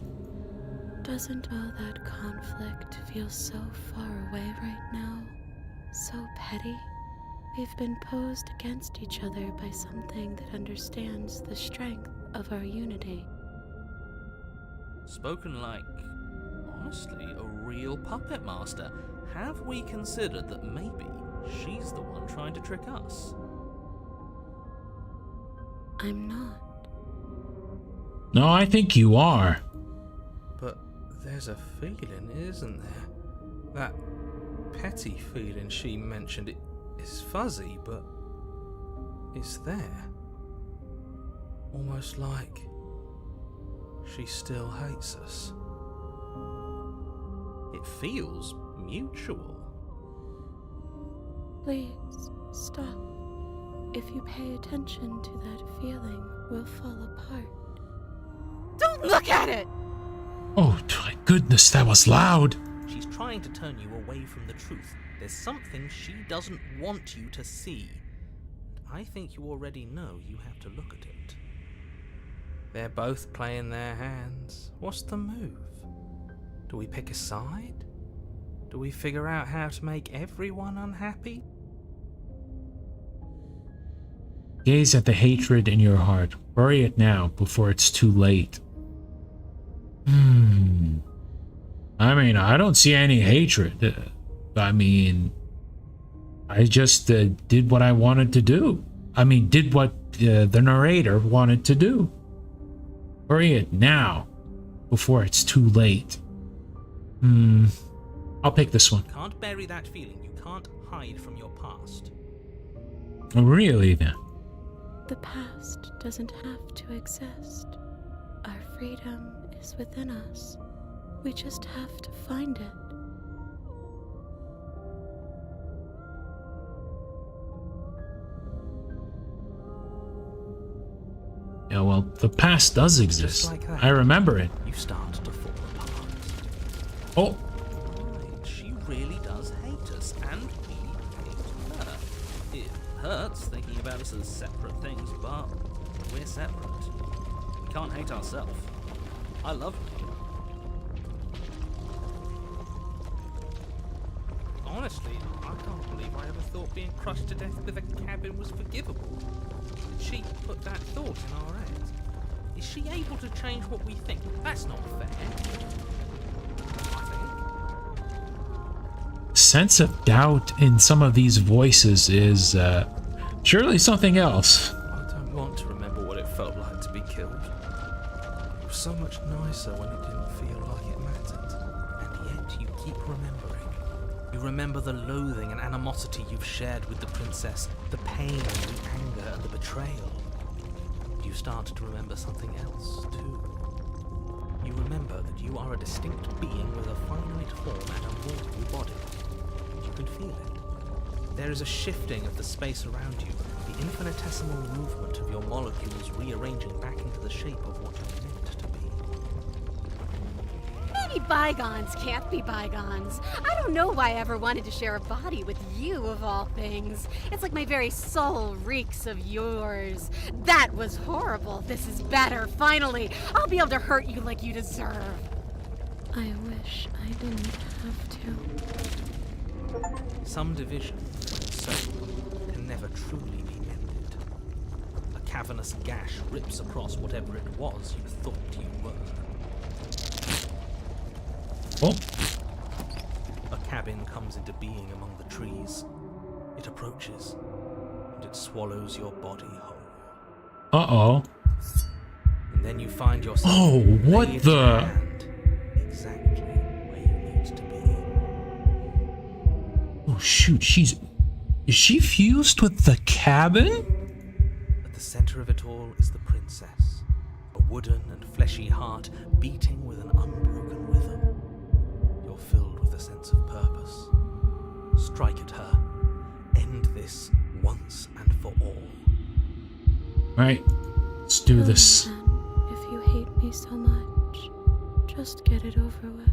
Doesn't all that conflict feel so far away right now? So petty? We've been posed against each other by something that understands the strength of our unity. Spoken like, honestly, a real puppet master. Have we considered that maybe she's the one trying to trick us? I'm not. No, I think you are. But there's a feeling, isn't there? That petty feeling she mentioned, it is fuzzy, but it's there. Almost like she still hates us. It feels mutual. Please, stop. If you pay attention to that feeling, we'll fall apart. Don't look at it! Oh, my goodness, that was loud. She's trying to turn you away from the truth. There's something she doesn't want you to see. I think you already know you have to look at it. They're both playing their hands. What's the move? Do we pick a side? Do we figure out how to make everyone unhappy? Gaze at the hatred in your heart. Bury it now before it's too late. I mean, I don't see any hatred. I mean, I just did what I wanted to do. I mean, did what the narrator wanted to do. Bury it now before it's too late. I'll pick this one. You can't bury that feeling. You can't hide from your past. Really, then? The past doesn't have to exist. Our freedom is within us. We just have to find it. Yeah, well, the past does exist. Just like that. I remember it. You start to fall apart. Oh, Right, she really does hate us, and we hate her. It hurts thinking about us as separate things, but we're separate. We can't hate ourselves. I love you. Honestly, I can't believe I ever thought being crushed to death with a cabin was forgivable. She put that thought in our heads. Is she able to change what we think? That's not fair. I think. sense of doubt in some of these voices is surely something else. I don't want to remember what it felt like to be killed. It was so much nicer when it didn't feel like it mattered. And yet you keep remembering. You remember the loathing and animosity you've shared with the princess, the pain, the anger, and the betrayal. You start to remember something else, too. You remember that you are a distinct being with a finite form and a mortal body. You can feel it. There is a shifting of the space around you, the infinitesimal movement of your molecules rearranging back into the shape of what you're meant to be. Maybe bygones can't be bygones. I don't know why I ever wanted to share a body with you, of all things. It's like my very soul reeks of yours. That was horrible. This is better, finally. I'll be able to hurt you like you deserve. I wish I didn't have to. Some division, so, can never truly be ended. A cavernous gash rips across whatever it was you thought you were. Oh, A cabin comes into being among the trees. It approaches, and it swallows your body whole. uh-oh. And then you find yourself Oh, what laid the- to hand, exactly where you need to be. Oh, shoot, is she fused with the cabin? At the center of it all is the princess, a wooden and fleshy heart beating with an unbroken rhythm. You're filled with a sense of purpose. Strike at her. End this once and for all. Right, let's do this. Then, if you hate me so much, just get it over with.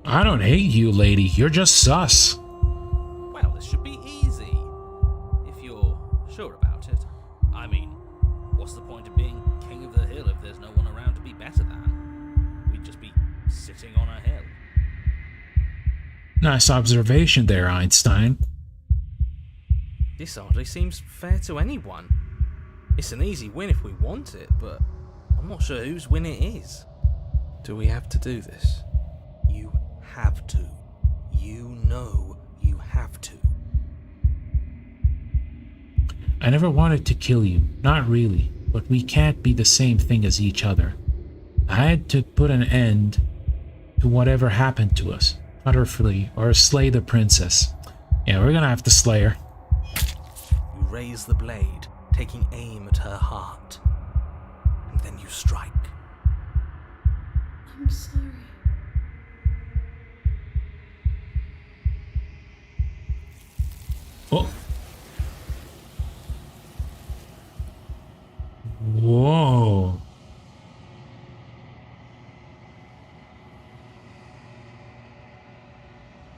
I don't hate you, lady. You're just sus. Well, this should be easy. If you're sure about it. I mean, what's the point of being king of the hill if there's no one around to be better than? We'd just be sitting on a hill. Nice observation there, Einstein. This hardly seems fair to anyone. It's an easy win if we want it, but I'm not sure whose win it is. Do we have to do this? You have to. You know you have to. I never wanted to kill you. Not really. But we can't be the same thing as each other. I had to put an end to whatever happened to us. Utterly, or slay the princess. Yeah, we're gonna have to slay her. You raise the blade, taking aim at her heart. And then you strike. I'm sorry. Oh. Whoa.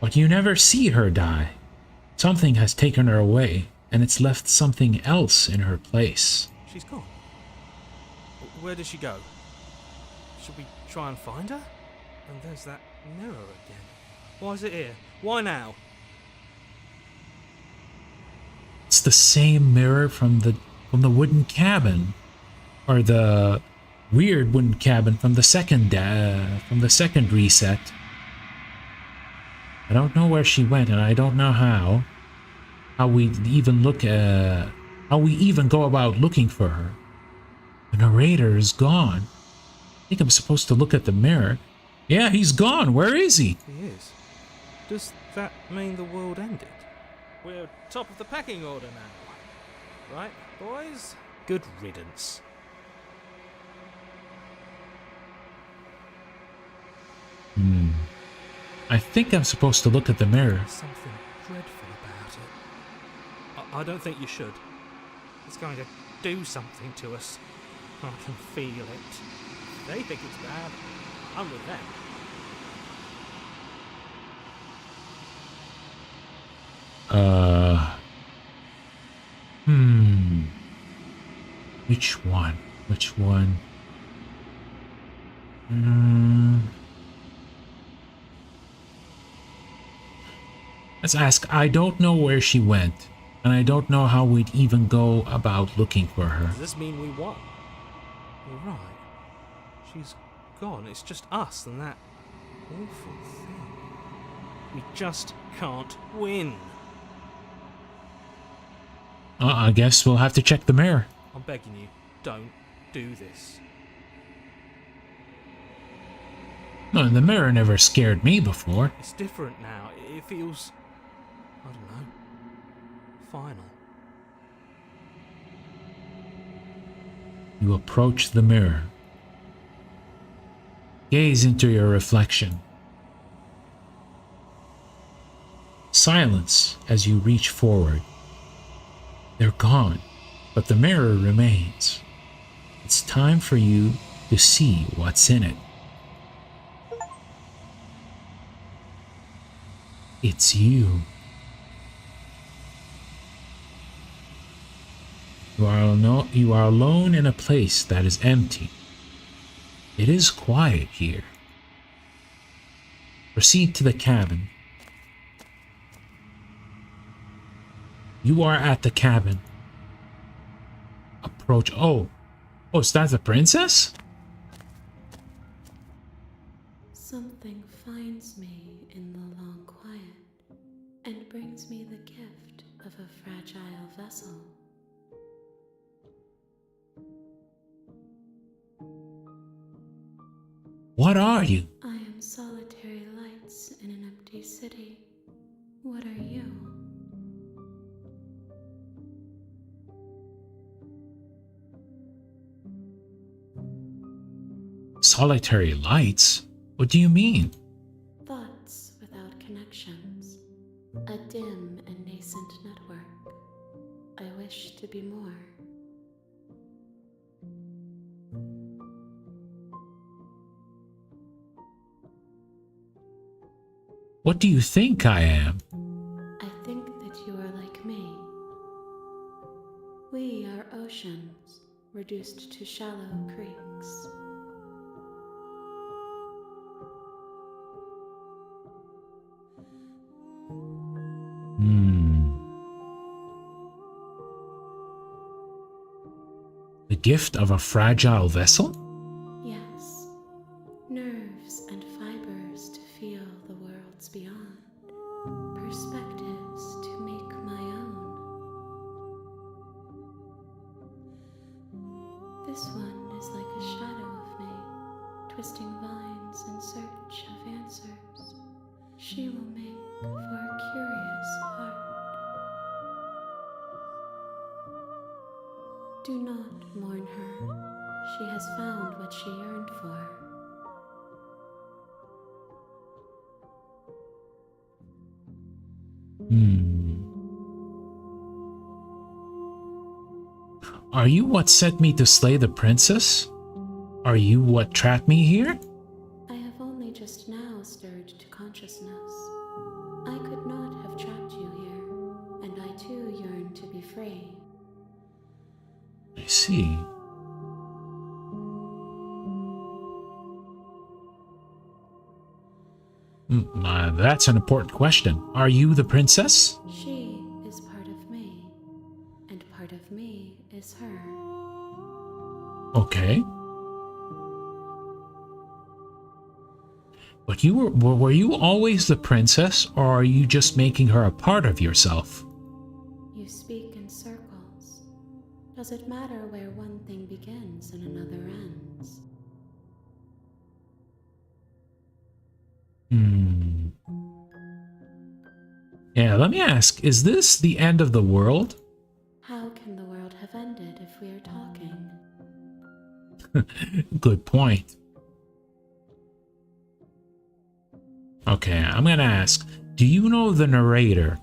But you never see her die. Something has taken her away, and it's left something else in her place. She's gone. Where did she go? Should we try and find her? And there's that mirror again. Why is it here? Why now? It's the same mirror from the wooden cabin, or the weird wooden cabin from the second reset. I don't know where she went, and I don't know how we even go about looking for her. The narrator is gone. I think I'm supposed to look at the mirror. Yeah, he's gone. Where is he? He is. Does that mean the world ended? We're top of the pecking order now. Right, boys? Good riddance. I think I'm supposed to look at the mirror. There's something dreadful about it. I don't think you should. It's going to do something to us. I can feel it. They think it's bad. I'm with them. Which one? Which one? Let's ask. I don't know where she went, and I don't know how we'd even go about looking for her. Does this mean we won? You're right. She's gone. It's just us and that awful thing. We just can't win. I guess we'll have to check the mirror. I'm begging you, don't do this. No, the mirror never scared me before. It's different now. It feels, I don't know, final. You approach the mirror. Gaze into your reflection. Silence as you reach forward. They're gone, but the mirror remains. It's time for you to see what's in it. It's you. You are alone in a place that is empty. It is quiet here. Proceed to the cabin. You are at the cabin. Approach. Oh, is that the princess? Something finds me in the long quiet and brings me the gift of a fragile vessel. What are you? I am solitary lights in an empty city. What are you? Solitary lights? What do you mean? Thoughts without connections. A dim and nascent network. I wish to be more. What do you think I am? I think that you are like me. We are oceans, reduced to shallow creeks. The gift of a fragile vessel? Yes, nerves and fibers to feel the worlds beyond, perspectives to make my own. This one is like a shadow of me, twisting vines in search of answers. She will make for a curious heart. Do not mourn her. She has found what she yearned for. Are you what sent me to slay the princess? Are you what trapped me here? I have only just now stirred to consciousness. I could not have trapped you here, and I too yearn to be free. I see. That's an important question. Are you the princess? She is part of me, and part of me is her. Okay. But were you always the princess, or are you just making her a part of yourself? You speak in circles. Does it matter where one thing begins and another ends? Yeah, let me ask, is this the end of the world? How can the world have ended if we are talking? Good point. Okay, I'm gonna ask, do you know the narrator?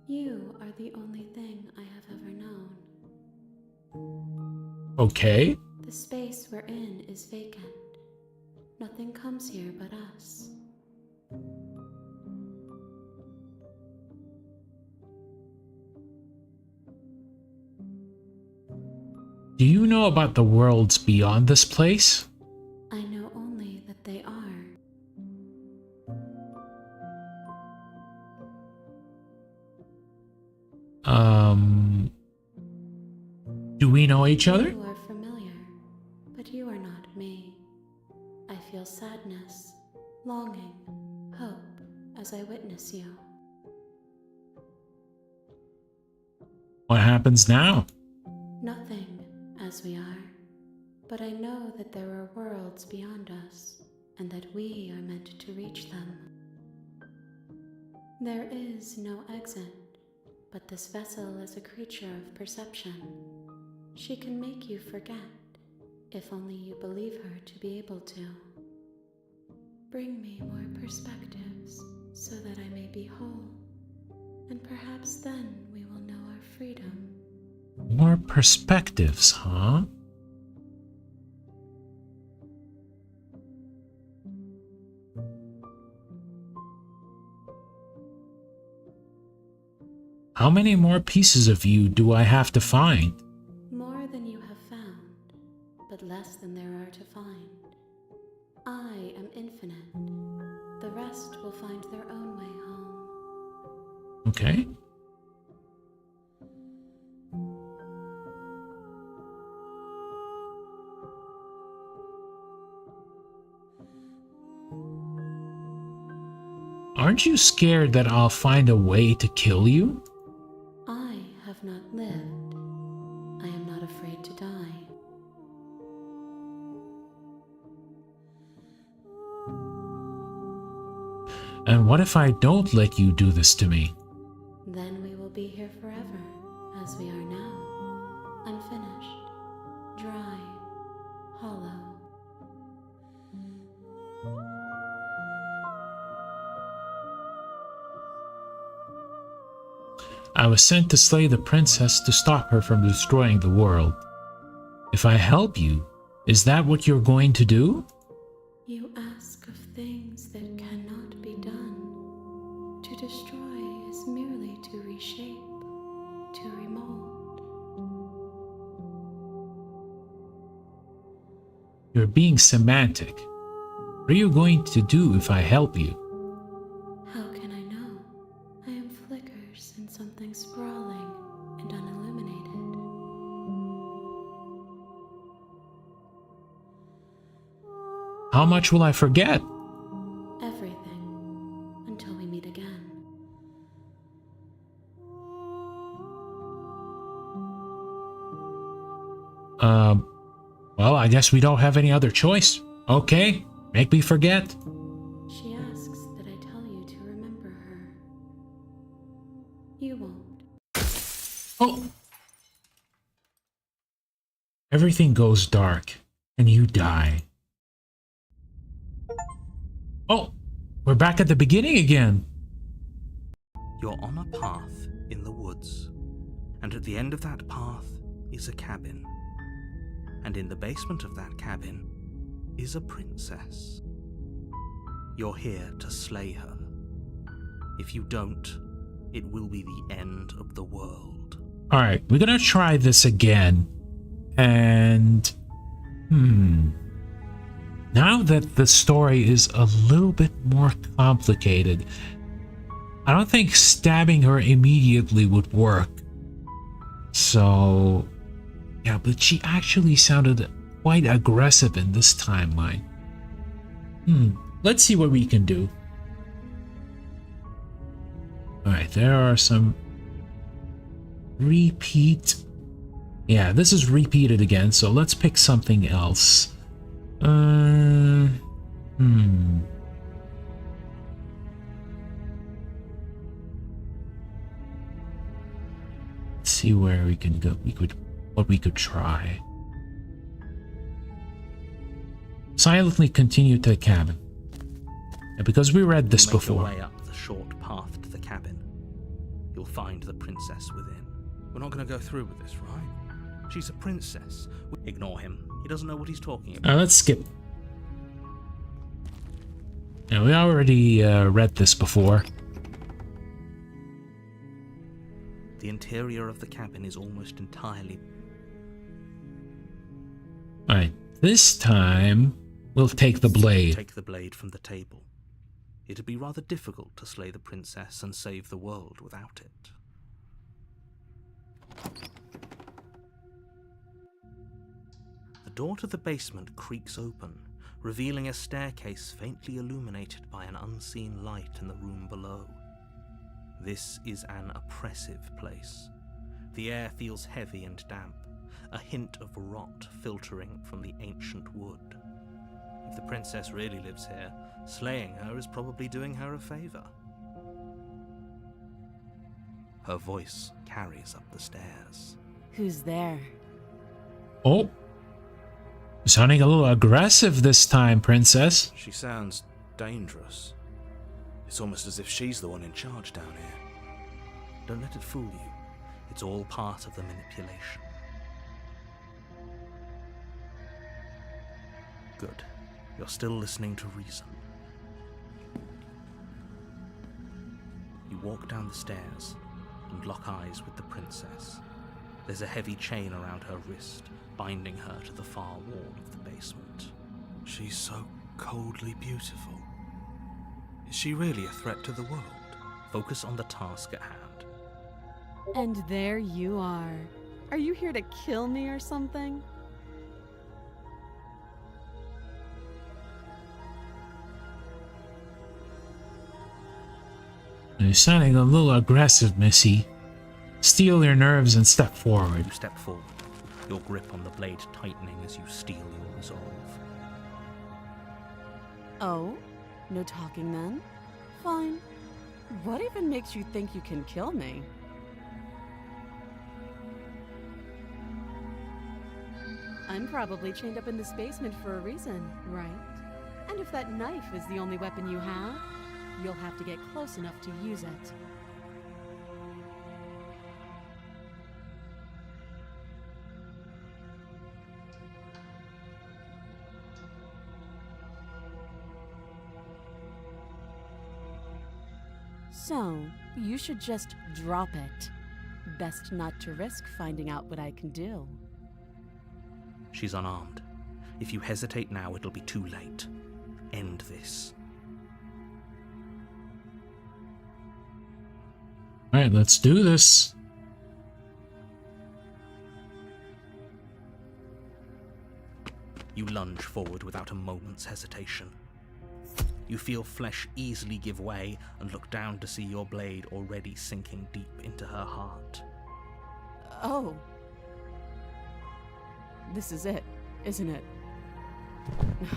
You are the only thing I have ever known. Okay. The space we're in is vacant. Nothing comes here but us. Do you know about the worlds beyond this place? I know only that they are. Do we know each other? You are familiar, but you are not me. I feel sadness, longing, hope as I witness you. What happens now? Nothing, as we are, but I know that there are worlds beyond us, and that we are meant to reach them. There is no exit, but this vessel is a creature of perception. She can make you forget, if only you believe her to be able to. Bring me more perspectives, so that I may be whole, and perhaps then we will know our freedom. More perspectives, huh? How many more pieces of you do I have to find? More than you have found, but less than there are to find. I am infinite. The rest will find their own way home. Okay. Aren't you scared that I'll find a way to kill you? I have not lived. I am not afraid to die. And what if I don't let you do this to me? Then we will be here forever, as we are now. Unfinished, dry, hollow. I was sent to slay the princess to stop her from destroying the world. If I help you, is that what you're going to do? You ask of things that cannot be done. To destroy is merely to reshape, to remold. You're being semantic. What are you going to do if I help you? How can I know? I am flickers in something sprawling and unilluminated. How much will I forget? Everything, until we meet again. Well, I guess we don't have any other choice. Okay, make me forget. She asks that I tell you to remember her. You won't. Oh! Everything goes dark, and you die. Oh! We're back at the beginning again. You're on a path in the woods, and at the end of that path is a cabin. And in the basement of that cabin is a princess. You're here to slay her. If you don't, it will be the end of the world. Alright, we're gonna try this again. And... Now that the story is a little bit more complicated, I don't think stabbing her immediately would work. So... yeah, but she actually sounded quite aggressive in this timeline. Let's see what we can do. Alright, there are some... repeat... yeah, this is repeated again, so let's pick something else. Let's see where we can go. What we could try. Silently continue to the cabin. And because we read this Make your before. way up the short path to the cabin. You'll find the princess within. We're not going to go through with this, right? She's a princess. Ignore him. He doesn't know what he's talking about. Let's skip. Now, we already read this before. The interior of the cabin is almost entirely... Alright, this time we'll take the blade. Take the blade from the table. It'd be rather difficult to slay the princess and save the world without it. The door to the basement creaks open, revealing a staircase faintly illuminated by an unseen light in the room below. This is an oppressive place. The air feels heavy and damp, a hint of rot filtering from the ancient wood. If the princess really lives here, slaying her is probably doing her a favor. Her voice carries up the stairs. Who's there? Oh. Sounding a little aggressive this time, princess. She sounds dangerous. It's almost as if she's the one in charge down here. Don't let it fool you. It's all part of the manipulation. Good. You're still listening to reason. You walk down the stairs. and lock eyes with the princess. There's a heavy chain around her wrist, binding her to the far wall of the basement. She's so coldly beautiful. Is she really a threat to the world? Focus on the task at hand. And there you are. Are you here to kill me or something? You're sounding a little aggressive, Missy. Steel your nerves and step forward. You step forward, your grip on the blade tightening as you steel your resolve. Oh? No talking then? Fine. What even makes you think you can kill me? I'm probably chained up in this basement for a reason, right? And if that knife is the only weapon you have, you'll have to get close enough to use it. So, you should just drop it. Best not to risk finding out what I can do. She's unarmed. If you hesitate now, it'll be too late. End this. Alright, let's do this. You lunge forward without a moment's hesitation. You feel flesh easily give way and look down to see your blade already sinking deep into her heart. Oh. This is it, isn't it?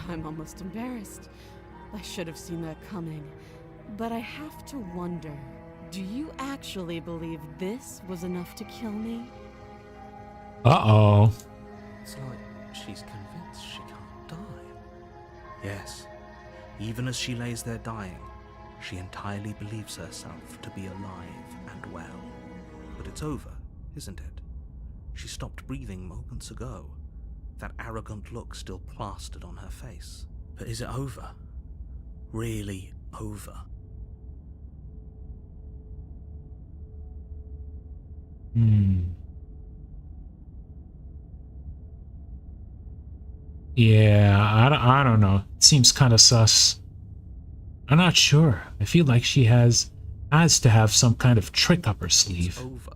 I'm almost embarrassed. I should have seen that coming. But I have to wonder, do you actually believe this was enough to kill me? Uh-oh. It's like she's convinced she can't die. Yes, even as she lays there dying, she entirely believes herself to be alive and well. But it's over, isn't it? She stopped breathing moments ago, that arrogant look still plastered on her face. But is it over? Really over? Yeah, I don't know. It seems kind of sus. I'm not sure. I feel like she has to have some kind of trick up her sleeve. It's over.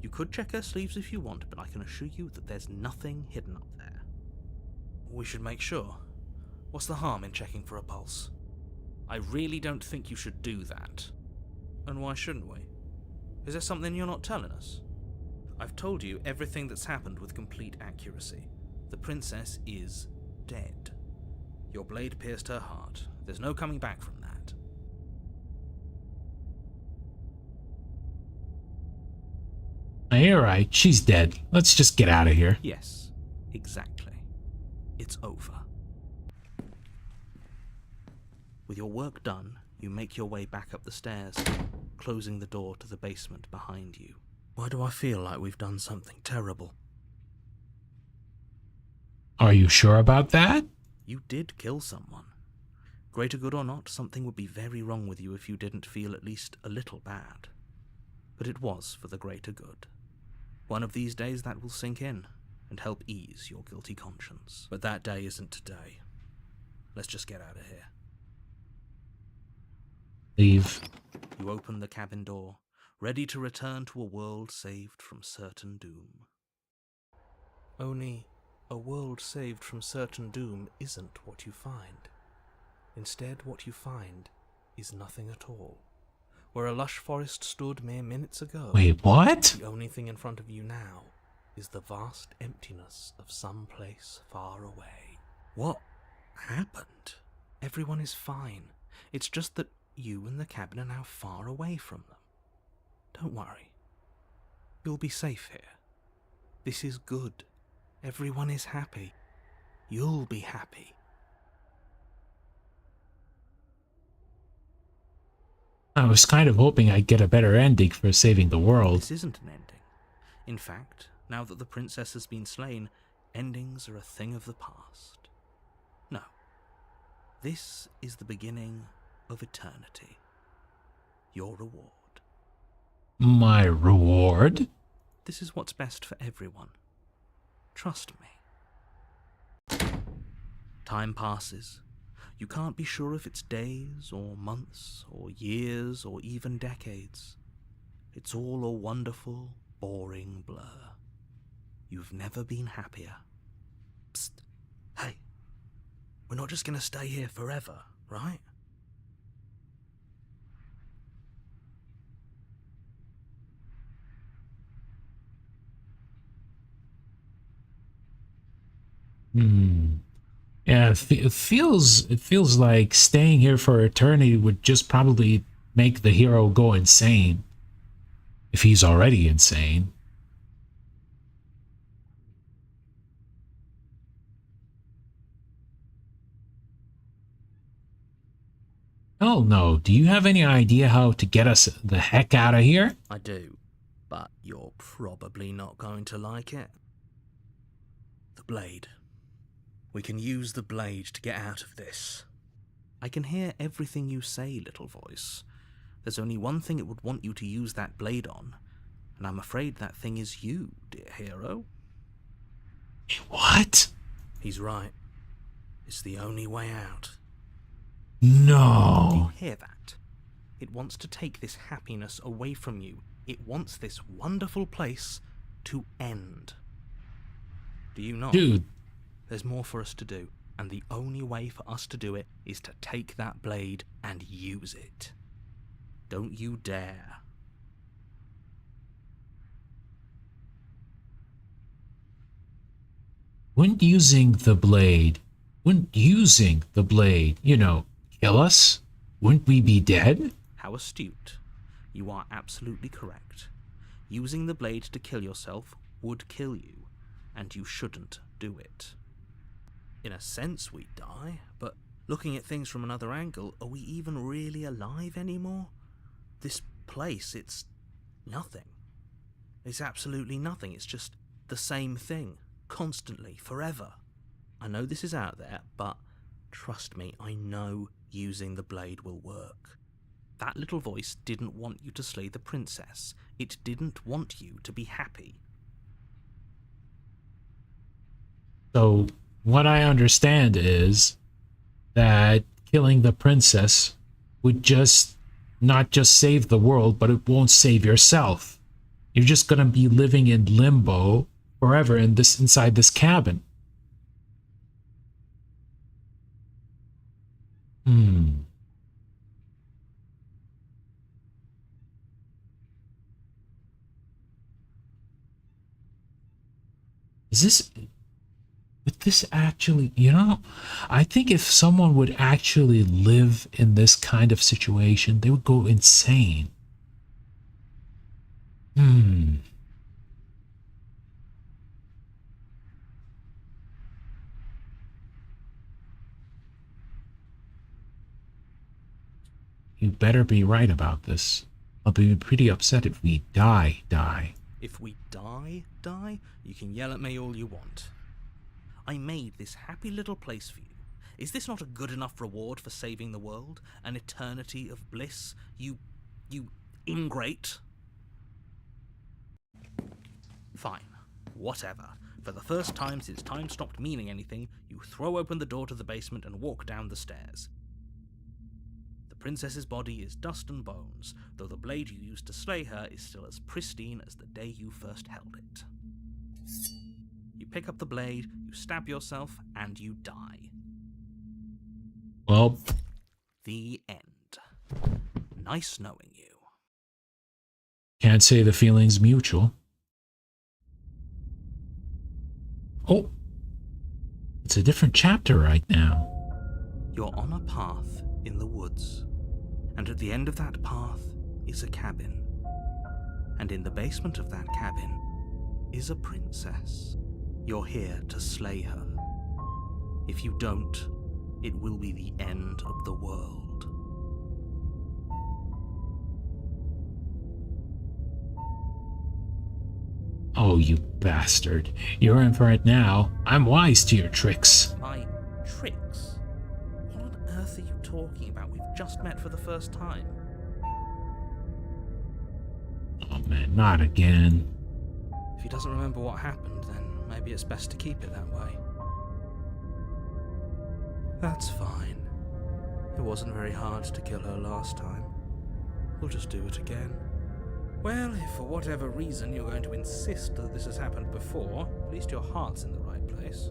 You could check her sleeves if you want, but I can assure you that there's nothing hidden up there. We should make sure. What's the harm in checking for a pulse? I really don't think you should do that. And why shouldn't we? Is there something you're not telling us? I've told you everything that's happened with complete accuracy. The princess is dead. Your blade pierced her heart. There's no coming back from that. You're right. She's dead. Let's just get out of here. Yes, exactly. It's over. With your work done, you make your way back up the stairs, closing the door to the basement behind you. Why do I feel like we've done something terrible? Are you sure about that? You did kill someone. Greater good or not, something would be very wrong with you if you didn't feel at least a little bad. But it was for the greater good. One of these days that will sink in and help ease your guilty conscience. But that day isn't today. Let's just get out of here. Leave. You open the cabin door, ready to return to a world saved from certain doom. Only a world saved from certain doom isn't what you find. Instead, what you find is nothing at all. Where a lush forest stood mere minutes ago, Wait, what? the only thing in front of you now is the vast emptiness of some place far away. What happened? Everyone is fine. It's just that you and the cabin are now far away from them. Don't worry. You'll be safe here. This is good. Everyone is happy. You'll be happy. I was kind of hoping I'd get a better ending for saving the world. This isn't an ending. In fact, now that the princess has been slain, endings are a thing of the past. No. This is the beginning of eternity. Your reward. My reward? This is what's best for everyone. Trust me. Time passes. You can't be sure if it's days, or months, or years, or even decades. It's all a wonderful, boring blur. You've never been happier. Psst. Hey. We're not just gonna stay here forever, right? Yeah, it feels like staying here for eternity would just probably make the hero go insane. If he's already insane. Oh no, do you have any idea how to get us the heck out of here? I do, but you're probably not going to like it. The blade. We can use the blade to get out of this. I can hear everything you say, little voice. There's only one thing it would want you to use that blade on, and I'm afraid that thing is you, dear hero. What? He's right. It's the only way out. No. Do you hear that? It wants to take this happiness away from you. It wants this wonderful place to end. Do you not? Dude. There's more for us to do, and the only way for us to do it is to take that blade and use it. Don't you dare. Wouldn't using the blade, you know, kill us? Wouldn't we be dead? How astute. You are absolutely correct. Using the blade to kill yourself would kill you, and you shouldn't do it. In a sense, we die, but looking at things from another angle, are we even really alive anymore? This place, it's nothing. It's absolutely nothing. It's just the same thing, constantly, forever. I know this is out there, but trust me, I know using the blade will work. That little voice didn't want you to slay the princess. It didn't want you to be happy. So, what I understand is that killing the princess would not just save the world, but it won't save yourself. You're just gonna be living in limbo forever inside this cabin. Would this actually, you know, I think if someone would actually live in this kind of situation, they would go insane. You better be right about this. I'll be pretty upset if we die. If we die, you can yell at me all you want. I made this happy little place for you. Is this not a good enough reward for saving the world? An eternity of bliss? You ingrate? Fine. Whatever. For the first time since time stopped meaning anything, you throw open the door to the basement and walk down the stairs. The princess's body is dust and bones, though the blade you used to slay her is still as pristine as the day you first held it. You pick up the blade, you stab yourself, and you die. Well, the end. Nice knowing you. Can't say the feeling's mutual. Oh, it's a different chapter right now. You're on a path in the woods, and at the end of that path is a cabin. And in the basement of that cabin is a princess. You're here to slay her. If you don't, it will be the end of the world. Oh, you bastard. You're in for it now. I'm wise to your tricks. My tricks? What on earth are you talking about? We've just met for the first time. man, not again. If he doesn't remember what happened, then maybe it's best to keep it that way. That's fine. It wasn't very hard to kill her last time. We'll just do it again. Well, if for whatever reason you're going to insist that this has happened before, at least your heart's in the right place.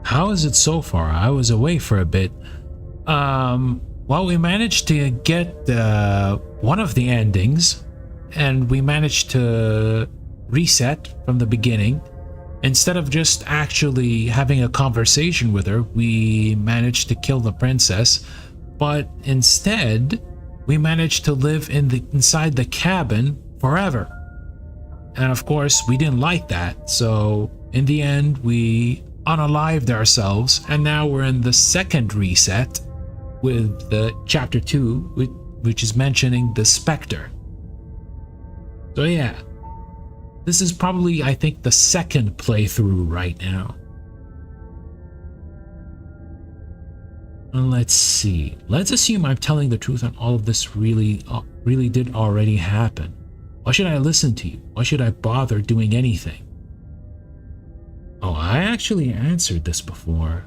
How is it so far? I was away for a bit. Well, we managed to get one of the endings, and we managed to reset from the beginning. Instead of just actually having a conversation with her, we managed to kill the princess, but instead we managed to live inside the cabin forever. And of course, we didn't like that, so in the end we unalived ourselves, and now we're in the second reset with chapter 2, which is mentioning the specter. So yeah, this is probably, I think, the second playthrough right now. Let's see. Let's assume I'm telling the truth and all of this really did already happen. Why should I listen to you? Why should I bother doing anything? Oh, I actually answered this before.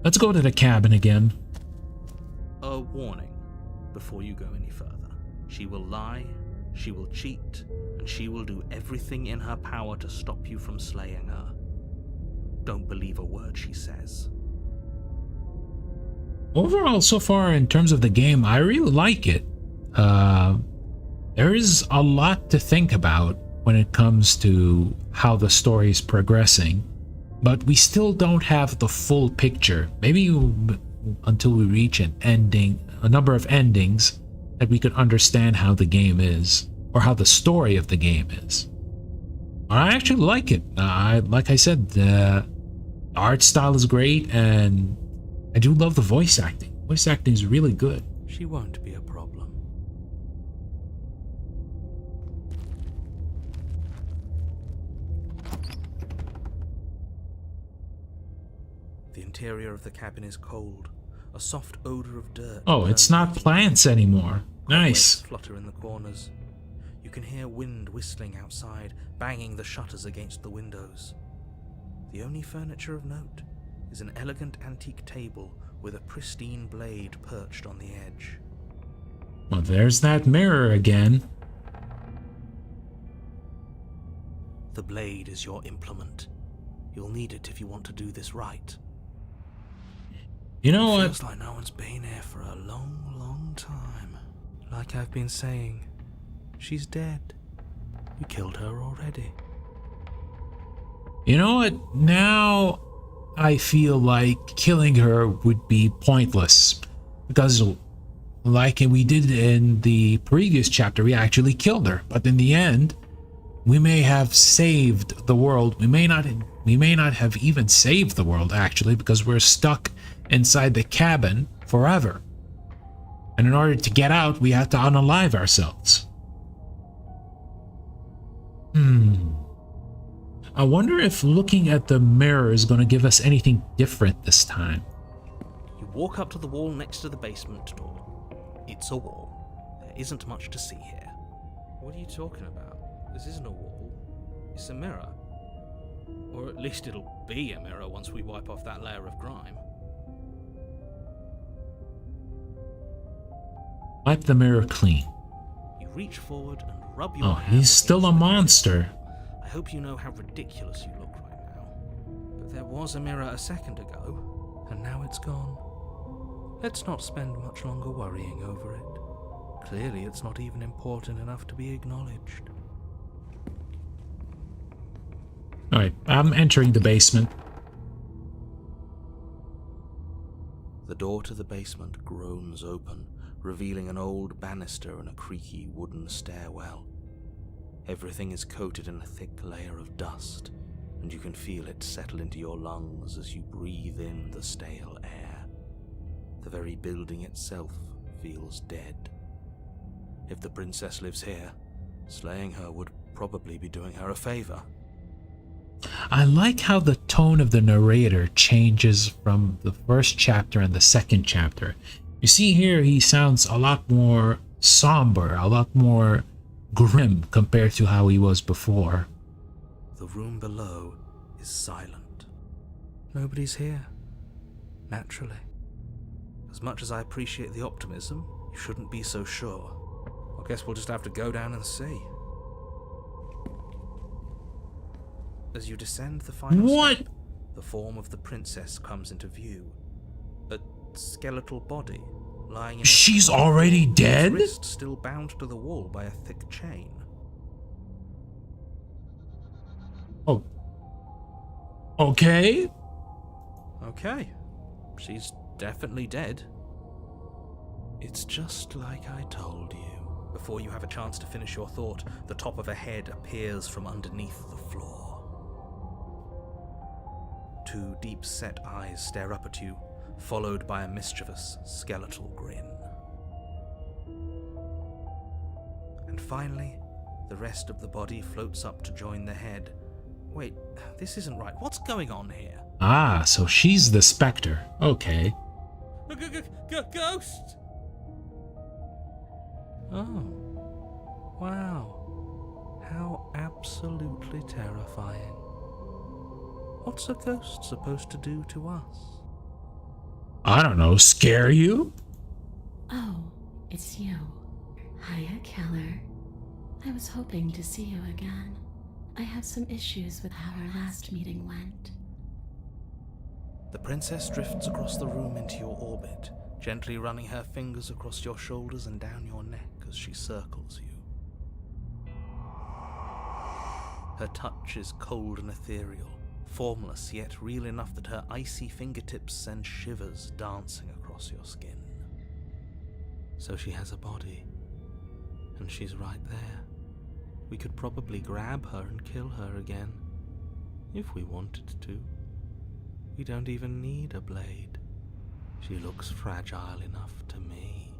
Let's go to the cabin again. A warning before you go any further. She will lie, she will cheat, and she will do everything in her power to stop you from slaying her. Don't believe a word she says. Overall, so far in terms of the game, I really like it. There is a lot to think about when it comes to how the story is progressing, but we still don't have the full picture. Maybe until we reach an ending, a number of endings, that we could understand how the game is, or how the story of the game is. I actually like it. Like I said, the art style is great, and I do love the voice acting. Voice acting is really good. She won't be a problem. The interior of the cabin is cold. A soft odor of dirt. Oh, it's not plants anymore. Nice. Cobwebs flutter in the corners. You can hear wind whistling outside, banging the shutters against the windows. The only furniture of note is an elegant antique table with a pristine blade perched on the edge. Well, there's that mirror again. The blade is your implement. You'll need it if you want to do this right. You know what? Feels like no one's been here for a long, long time. Like I've been saying, she's dead. You killed her already. You know what? Now I feel like killing her would be pointless, because like we did in the previous chapter, we actually killed her, but in the end we may have saved the world. We may not have even saved the world, actually, because we're stuck inside the cabin forever, and in order to get out we have to unalive ourselves. I wonder if looking at the mirror is going to give us anything different this time. You walk up to the wall next to the basement door. It's a wall. There isn't much to see here. What are you talking about? This isn't a wall. It's a mirror. Or at least it'll be a mirror once we wipe off that layer of grime. Wipe the mirror clean. You reach forward and rub your Oh, hand he's still a against the monster. I hope you know how ridiculous you look right now. But there was a mirror a second ago, and now it's gone. Let's not spend much longer worrying over it. Clearly it's not even important enough to be acknowledged. Alright, I'm entering the basement. The door to the basement groans open, revealing an old banister and a creaky wooden stairwell. Everything is coated in a thick layer of dust, and you can feel it settle into your lungs as you breathe in the stale air. The very building itself feels dead. If the princess lives here, slaying her would probably be doing her a favor. I like how the tone of the narrator changes from the first chapter and the second chapter. You see here, he sounds a lot more somber, a lot more grim compared to how he was before. The room below is silent. Nobody's here. Naturally. As much as I appreciate the optimism, you shouldn't be so sure. I guess we'll just have to go down and see. As you descend the final step, the form of the princess comes into view. A skeletal body lying in She's already dead? wrist still bound to the wall by a thick chain. Oh. Okay. Okay. She's definitely dead. It's just like I told you. Before you have a chance to finish your thought, the top of a head appears from underneath the floor. Two deep-set eyes stare up at you, followed by a mischievous, skeletal grin. And finally, the rest of the body floats up to join the head. Wait, this isn't right. What's going on here? Ah, so she's the specter. Okay. Ghost! Oh. Wow. How absolutely terrifying. What's a ghost supposed to do to us? I don't know, scare you? Oh, it's you. Hiya, Keller. I was hoping to see you again. I have some issues with how our last meeting went. The princess drifts across the room into your orbit, gently running her fingers across your shoulders and down your neck as she circles you. Her touch is cold and ethereal, formless yet real enough that her icy fingertips send shivers dancing across your skin. So she has a body, and she's right there. We could probably grab her and kill her again, if we wanted to. We don't even need a blade. She looks fragile enough to me.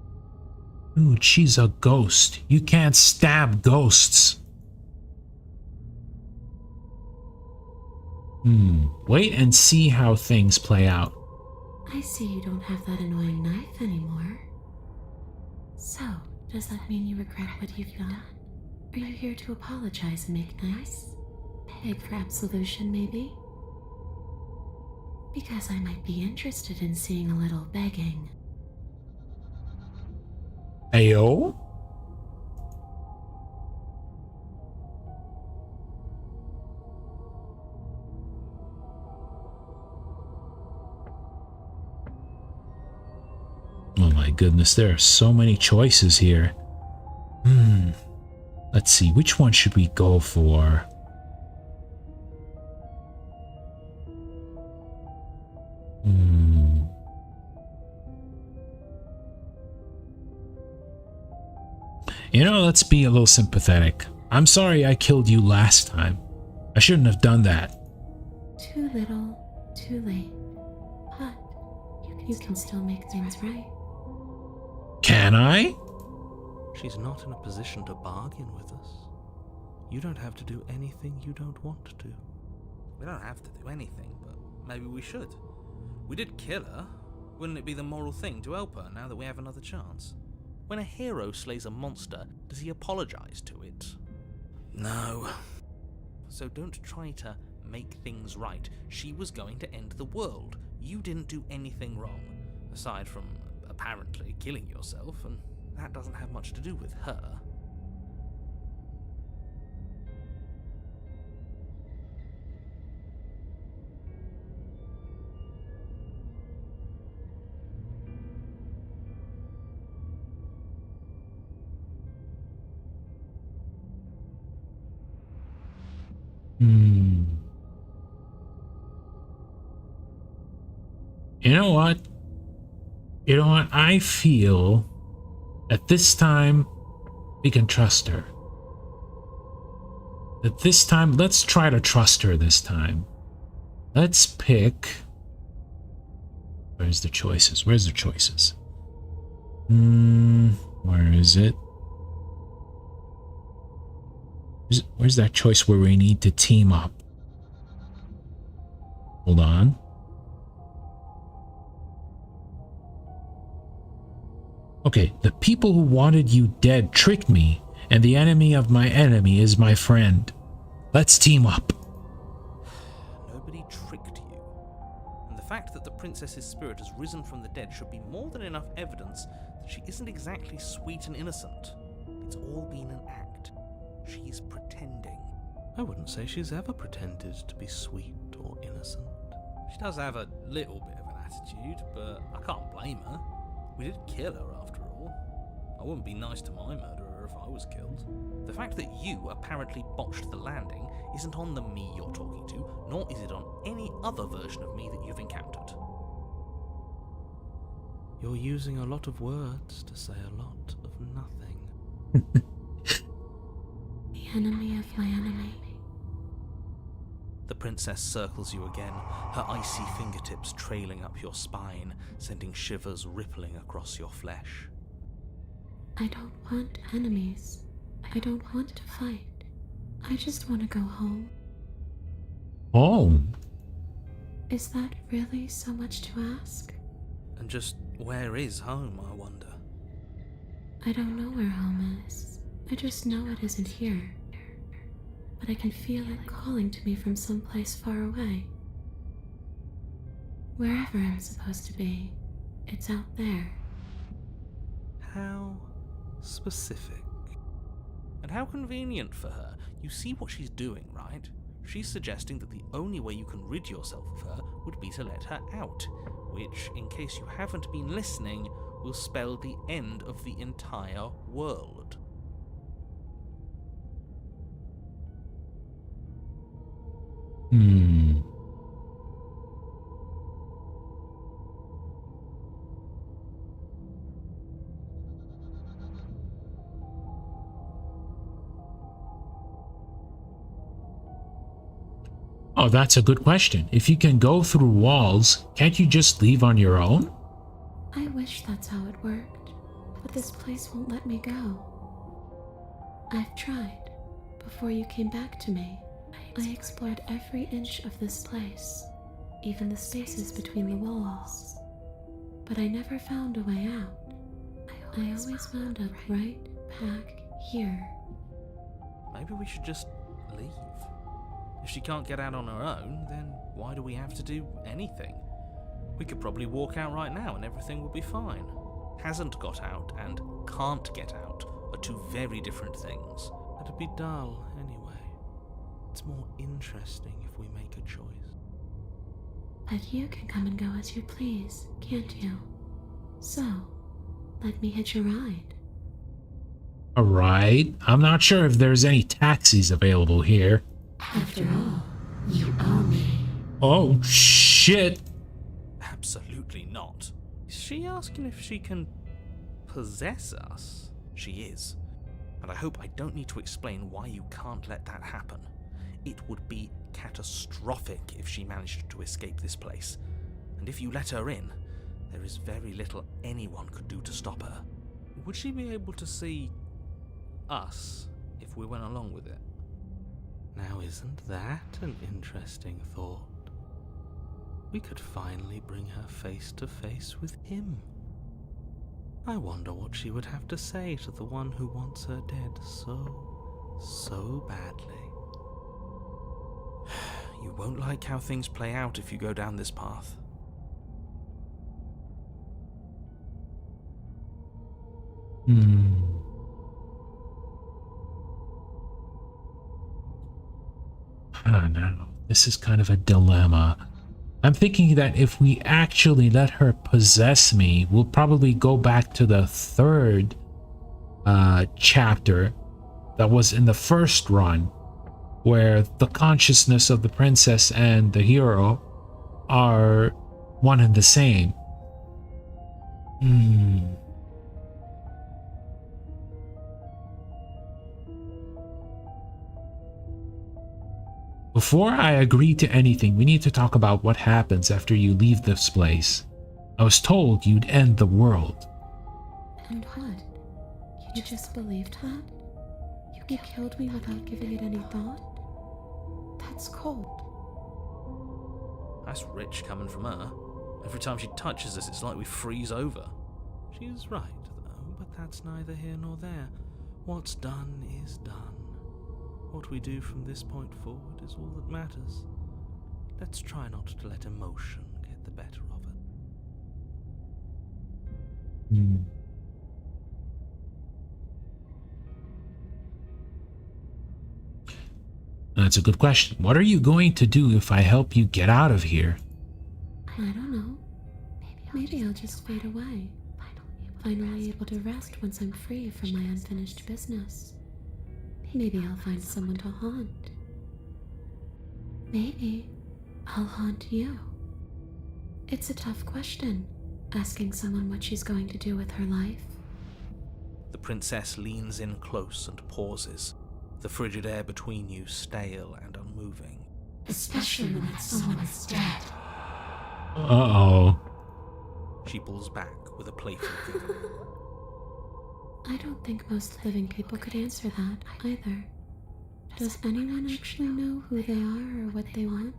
Dude, she's a ghost. You can't stab ghosts. Wait and see how things play out. I see you don't have that annoying knife anymore. So, does that mean you regret what you've done? Are you here to apologize and make nice? Beg for absolution, maybe? Because I might be interested in seeing a little begging. Ayo? Oh my goodness, there are so many choices here. Let's see, which one should we go for? You know, let's be a little sympathetic. I'm sorry I killed you last time. I shouldn't have done that. Too little, too late. But you can still make things right. Can I? She's not in a position to bargain with us. You don't have to do anything you don't want to. We don't have to do anything, but maybe we should. We did kill her. Wouldn't it be the moral thing to help her now that we have another chance? When a hero slays a monster, does he apologize to it? No. So don't try to make things right. She was going to end the world. You didn't do anything wrong, aside from apparently killing yourself, and that doesn't have much to do with her. You know what? You know what? I feel that this time we can trust her. That this time, let's try to trust her this time. Let's pick... Where's the choices? Where's the choices? Where is it? Where's that choice where we need to team up? Hold on. Okay, the people who wanted you dead tricked me, and the enemy of my enemy is my friend. Let's team up. Nobody tricked you. And the fact that the princess's spirit has risen from the dead should be more than enough evidence that she isn't exactly sweet and innocent. It's all been an act. She's pretending. I wouldn't say she's ever pretended to be sweet or innocent. She does have a little bit of an attitude, but I can't blame her. We did kill her after all. I wouldn't be nice to my murderer if I was killed. The fact that you apparently botched the landing isn't on the me you're talking to, nor is it on any other version of me that you've encountered. You're using a lot of words to say a lot of nothing. The enemy of my enemy. The princess circles you again, her icy fingertips trailing up your spine, sending shivers rippling across your flesh. I don't want enemies. I don't want to fight. I just want to go home. Home? Is that really so much to ask? And just where is home, I wonder? I don't know where home is. I just know it isn't here. But I can feel it calling to me from someplace far away. Wherever I'm supposed to be, it's out there. How specific. And how convenient for her. You see what she's doing, right? She's suggesting that the only way you can rid yourself of her would be to let her out, which, in case you haven't been listening, will spell the end of the entire world. Oh, that's a good question. If you can go through walls, can't you just leave on your own? I wish that's how it worked, but this place won't let me go. I've tried. Before you came back to me, I explored every inch of this place, even the spaces between the walls. But I never found a way out. I always wound up right back here. Maybe we should just leave. If she can't get out on her own, then why do we have to do anything? We could probably walk out right now and everything will be fine. Hasn't got out and can't get out are two very different things. It'd be dull anyway. It's more interesting if we make a choice. But you can come and go as you please, can't you? So, let me hitch a ride. A ride? I'm not sure if there's any taxis available here. After all, you owe me. Oh, shit. Absolutely not. Is she asking if she can possess us? She is. And I hope I don't need to explain why you can't let that happen. It would be catastrophic if she managed to escape this place. And if you let her in, there is very little anyone could do to stop her. Would she be able to see us if we went along with it? Now isn't that an interesting thought? We could finally bring her face to face with him. I wonder what she would have to say to the one who wants her dead so badly. You won't like how things play out if you go down this path. I don't know. This is kind of a dilemma. I'm thinking that if we actually let her possess me, we'll probably go back to the third chapter that was in the first run, where the consciousness of the princess and the hero are one and the same. Before I agree to anything, we need to talk about what happens after you leave this place. I was told you'd end the world. And what? You just believed that? You killed me without giving it any thought? That's cold. That's rich coming from her. Every time she touches us, it's like we freeze over. She's right, though. That's neither here nor there. What's done is done. What we do from this point forward is all that matters. Let's try not to let emotion get the better of it. Hmm. That's a good question. What are you going to do if I help you get out of here? I don't know. Maybe I'll just fade away. Finally able to rest once I'm free from my unfinished business. Maybe I'll find someone to haunt. Maybe I'll haunt you. It's a tough question, asking someone what she's going to do with her life. The princess leans in close and pauses, the frigid air between you stale and unmoving. Especially when someone is dead. Uh-oh. She pulls back with a playful giggle. I don't think most living people could answer that either. Does anyone actually know who they are or what they want?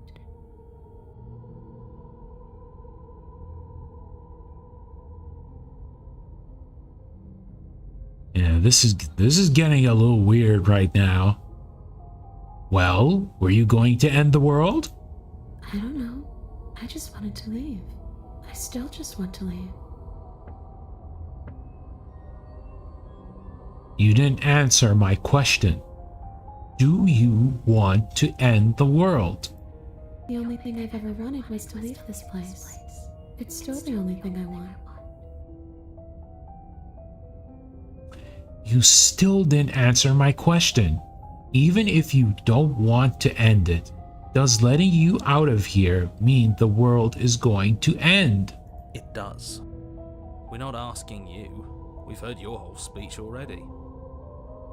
Yeah, this is getting a little weird right now. Well, were you going to end the world? I don't know. I just wanted to leave. I still just want to leave. You didn't answer my question. Do you want to end the world? The only thing I've ever wanted was to leave this place. It's still the only thing I want. You still didn't answer my question. Even if you don't want to end it, does letting you out of here mean the world is going to end? It does. We're not asking you. We've heard your whole speech already.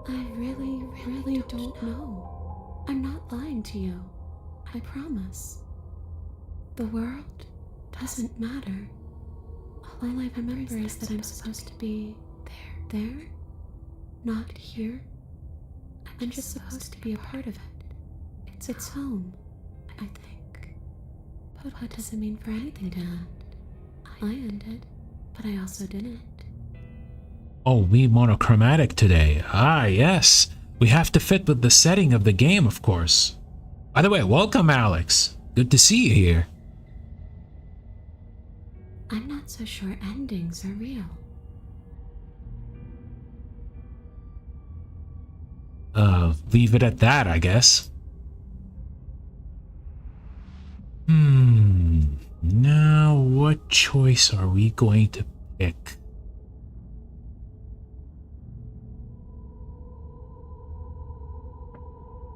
I really don't know. I'm not lying to you. I promise. The world doesn't matter. All I remember is that I'm supposed to be there, not here. I'm just supposed to be a part of it. It's home, I think. But what does it mean for anything to end? I ended, but I also didn't. Oh, we monochromatic today. Ah, yes. We have to fit with the setting of the game, of course. By the way, welcome, Alex. Good to see you here. I'm not so sure endings are real. Leave it at that, I guess. Now what choice are we going to pick?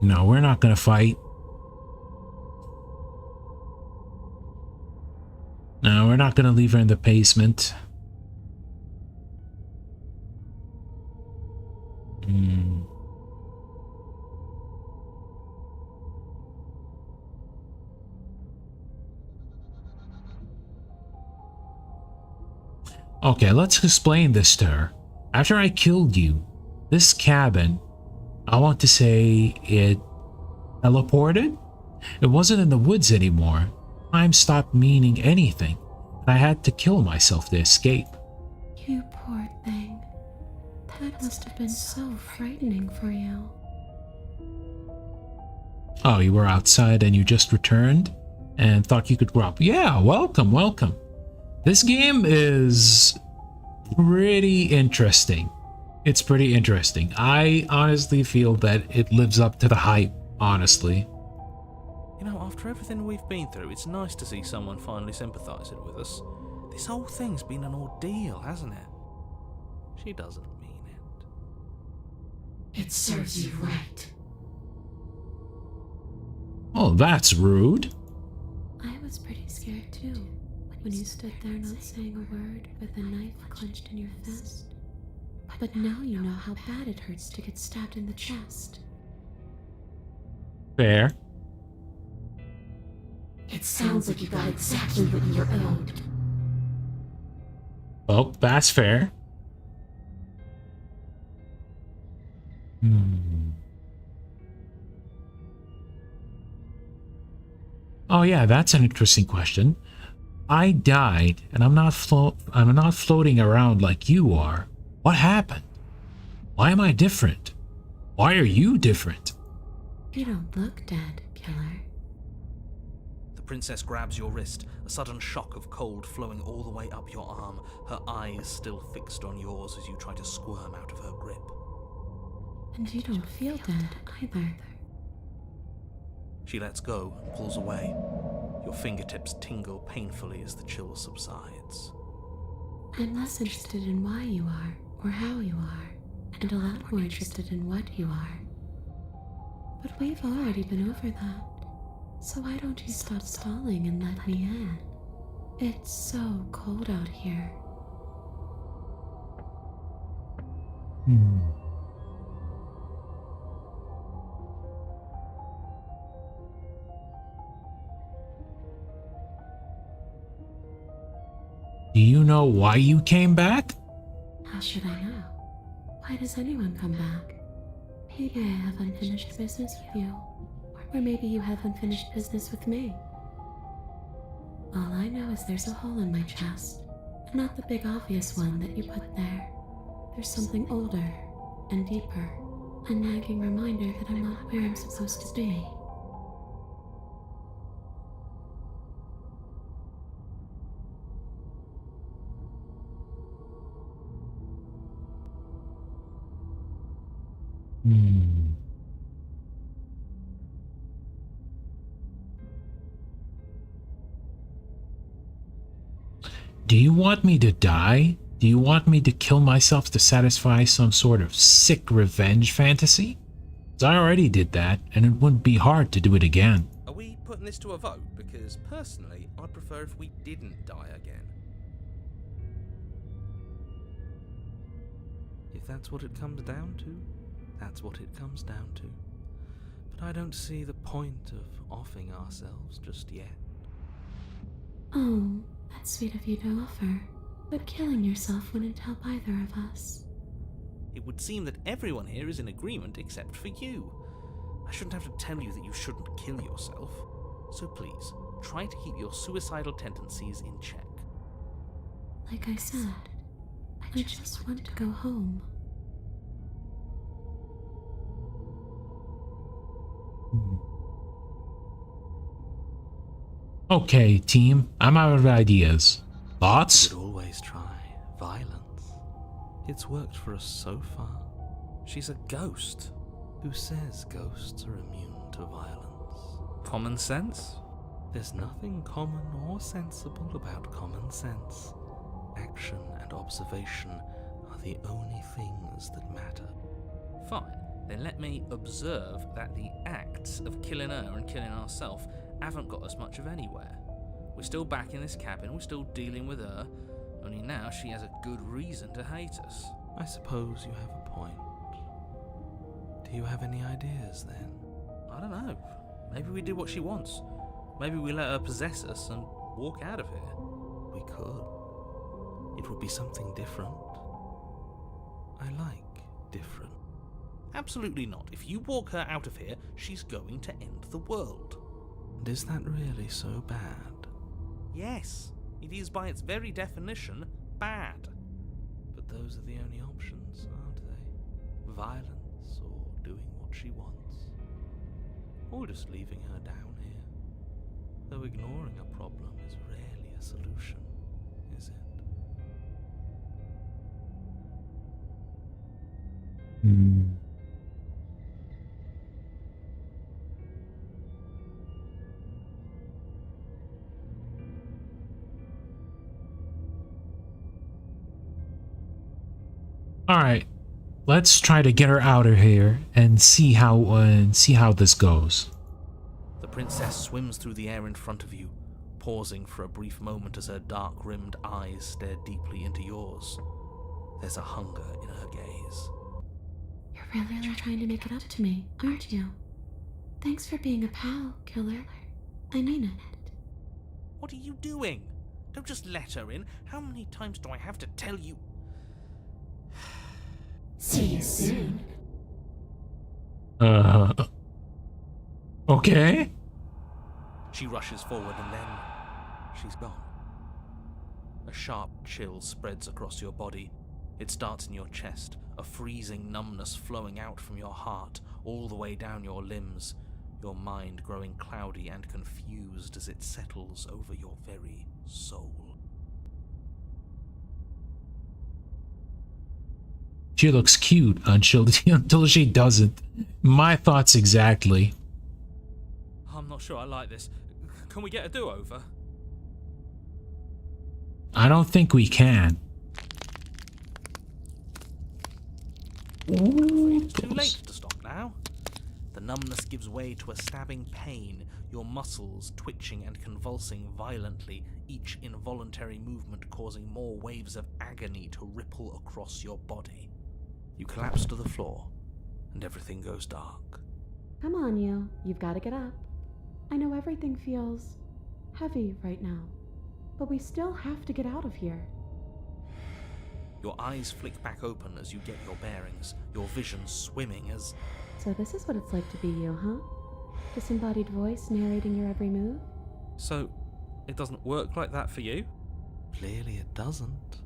No, we're not gonna fight. No, we're not gonna leave her in the basement. Okay, let's explain this to her. After I killed you, this cabin, I want to say it teleported? It wasn't in the woods anymore. Time stopped meaning anything, and I had to kill myself to escape. You poor thing. That must have been so frightening for you. Oh, you were outside and you just returned and thought you could grow up. Yeah, welcome, welcome. This game is pretty interesting. It's pretty interesting. I honestly feel that it lives up to the hype, honestly. You know, after everything we've been through, it's nice to see someone finally sympathising with us. This whole thing's been an ordeal, hasn't it? She doesn't mean it. It serves you right. Oh, that's rude. I was pretty scared too, when you stood there not saying a word with a knife clenched in your fist. But now you know how bad it hurts to get stabbed in the chest. Fair. It sounds like you got exactly what you're owed. Oh, that's fair. Oh yeah, that's an interesting question. I died, and I'm not floating around like you are. What happened? Why am I different? Why are you different? You don't look dead, killer. The princess grabs your wrist, a sudden shock of cold flowing all the way up your arm, her eyes still fixed on yours as you try to squirm out of her grip. And you don't feel dead either. She lets go and pulls away. Your fingertips tingle painfully as the chill subsides. I'm less interested in why you are, or how you are, and a lot more interested in what you are. But we've already been over that. So why don't you stop stalling and let me in? It's so cold out here. Do you know why you came back? How should I know? Why does anyone come back? Maybe I have unfinished business with you. Or maybe you have unfinished business with me. All I know is there's a hole in my chest. Not the big obvious one that you put there. There's something older and deeper. A nagging reminder that I'm not where I'm supposed to be. Do you want me to die? Do you want me to kill myself to satisfy some sort of sick revenge fantasy? 'Cause I already did that, and it wouldn't be hard to do it again. Are we putting this to a vote? Because personally, I'd prefer if we didn't die again. If that's what it comes down to, that's what it comes down to. But I don't see the point of offing ourselves just yet. Oh, that's sweet of you to offer. But killing yourself wouldn't help either of us. It would seem that everyone here is in agreement except for you. I shouldn't have to tell you that you shouldn't kill yourself. So please, try to keep your suicidal tendencies in check. Like I said, I just want to go home. Okay, team, I'm out of ideas. Thoughts? Could always try violence. It's worked for us so far. She's a ghost. Who says ghosts are immune to violence? Common sense? There's nothing common or sensible about common sense. Action and observation are the only things that matter. Fine, then let me observe that the acts of killing her and killing ourselves haven't got us much of anywhere. We're still back in this cabin, we're still dealing with her, only now she has a good reason to hate us. I suppose you have a point. Do you have any ideas then? I don't know. Maybe we do what she wants. Maybe we let her possess us and walk out of here. We could. It would be something different. I like different. Absolutely not. If you walk her out of here, she's going to end the world. And is that really so bad? Yes, it is by its very definition bad. But those are the only options, aren't they? Violence or doing what she wants. Or just leaving her down here. Though ignoring a problem is rarely a solution, is it? All right, let's try to get her out of here and see how this goes. The princess swims through the air in front of you, pausing for a brief moment as her dark-rimmed eyes stare deeply into yours. There's a hunger in her gaze. You're really trying to make it up to me, aren't you? Thanks for being a pal, killer. I mean it. What are you doing? Don't just let her in. How many times do I have to tell you? See you soon. Okay. She rushes forward and then she's gone. A sharp chill spreads across your body. It starts in your chest, a freezing numbness flowing out from your heart, all the way down your limbs, your mind growing cloudy and confused as it settles over your very soul. She looks cute until she doesn't. My thoughts exactly. I'm not sure I like this. Can we get a do-over? I don't think we can. Ooh, It's too late to stop now. The numbness gives way to a stabbing pain, your muscles twitching and convulsing violently, each involuntary movement causing more waves of agony to ripple across your body. You collapse to the floor, and everything goes dark. Come on, you. You've got to get up. I know everything feels heavy right now, but we still have to get out of here. Your eyes flick back open as you get your bearings, your vision swimming as... So this is what it's like to be you, huh? Disembodied voice narrating your every move? So, it doesn't work like that for you? Clearly it doesn't,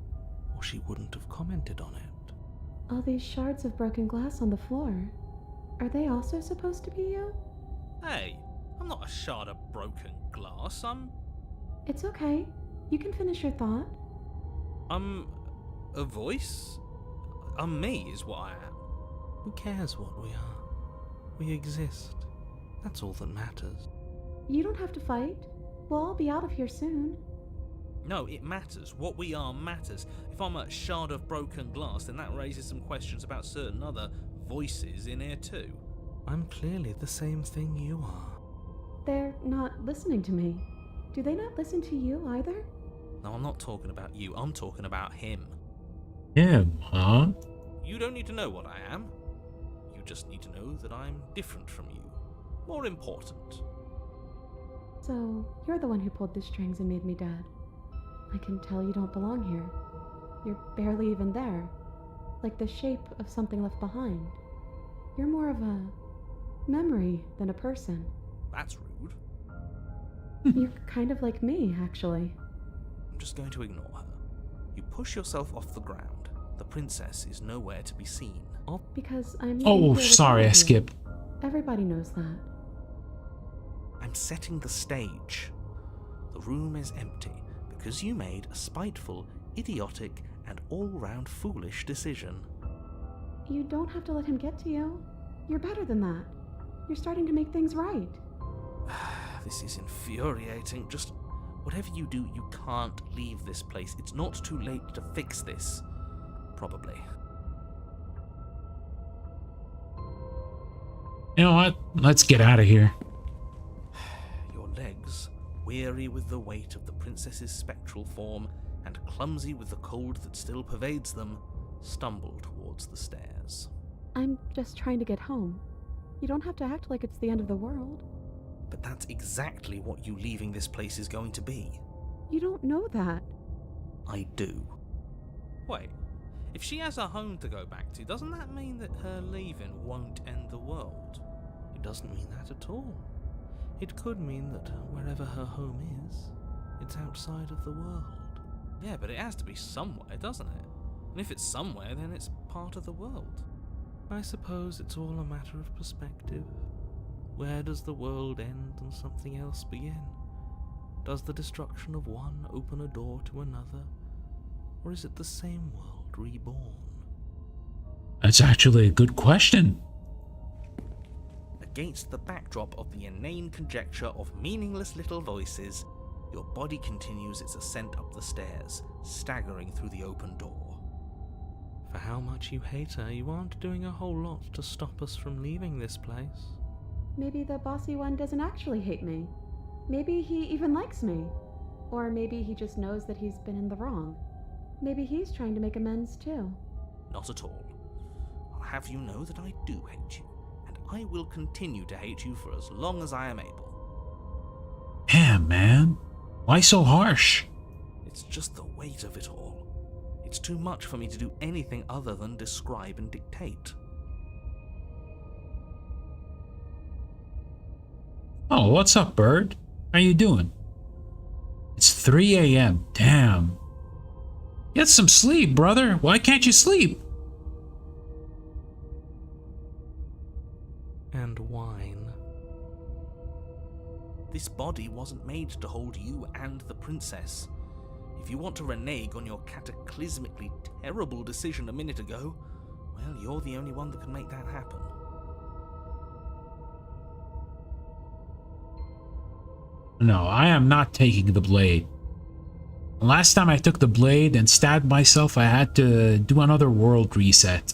or she wouldn't have commented on it. All these shards of broken glass on the floor, are they also supposed to be you? Hey, I'm not a shard of broken glass, It's okay. You can finish your thought. I'm a voice? I'm me is what I am. Who cares what we are? We exist. That's all that matters. You don't have to fight. We'll all be out of here soon. No, it matters. What we are matters. If I'm a shard of broken glass, then that raises some questions about certain other voices in here too. I'm clearly the same thing you are. They're not listening to me. Do they not listen to you either? No, I'm not talking about you. I'm talking about him. Him, huh? You don't need to know what I am. You just need to know that I'm different from you. More important. So, you're the one who pulled the strings and made me dead. I can tell you don't belong here. You're barely even there. Like the shape of something left behind. You're more of a memory than a person. That's rude. You're kind of like me, actually. I'm just going to ignore her. You push yourself off the ground. The princess is nowhere to be seen. Because I'm... Oh, here with sorry, all I of you. skipped. Everybody knows that. I'm setting the stage. The room is empty because you made a spiteful, idiotic, and all-round foolish decision. You don't have to let him get to you. You're better than that. You're starting to make things right. This is infuriating. Just whatever you do, you can't leave this place. It's not too late to fix this. Probably. You know what? Let's get out of here. Your legs, weary with the weight of the princess's spectral form and clumsy with the cold that still pervades them, stumble towards the stairs. I'm just trying to get home. You don't have to act like it's the end of the world. But that's exactly what you leaving this place is going to be. You don't know that. I do. Wait, if she has a home to go back to, doesn't that mean that her leaving won't end the world? It doesn't mean that at all. It could mean that wherever her home is, it's outside of the world. Yeah, but it has to be somewhere, doesn't it? And if it's somewhere, then it's part of the world. I suppose it's all a matter of perspective. Where does the world end and something else begin? Does the destruction of one open a door to another? Or is it the same world reborn? That's actually a good question. Against the backdrop of the inane conjecture of meaningless little voices, your body continues its ascent up the stairs, staggering through the open door. For how much you hate her, you aren't doing a whole lot to stop us from leaving this place. Maybe the bossy one doesn't actually hate me. Maybe he even likes me. Or maybe he just knows that he's been in the wrong. Maybe he's trying to make amends too. Not at all. I'll have you know that I do hate you, and I will continue to hate you for as long as I am able. Damn, man. Why so harsh? It's just the weight of it all. It's too much for me to do anything other than describe and dictate. Oh, what's up, bird? How you doing? It's 3 a.m. Damn. Get some sleep, brother. Why can't you sleep? And whine. This body wasn't made to hold you and the princess. If you want to renege on your cataclysmically terrible decision a minute ago, well, you're the only one that can make that happen. No, I am not taking the blade. Last time I took the blade and stabbed myself, I had to do another world reset.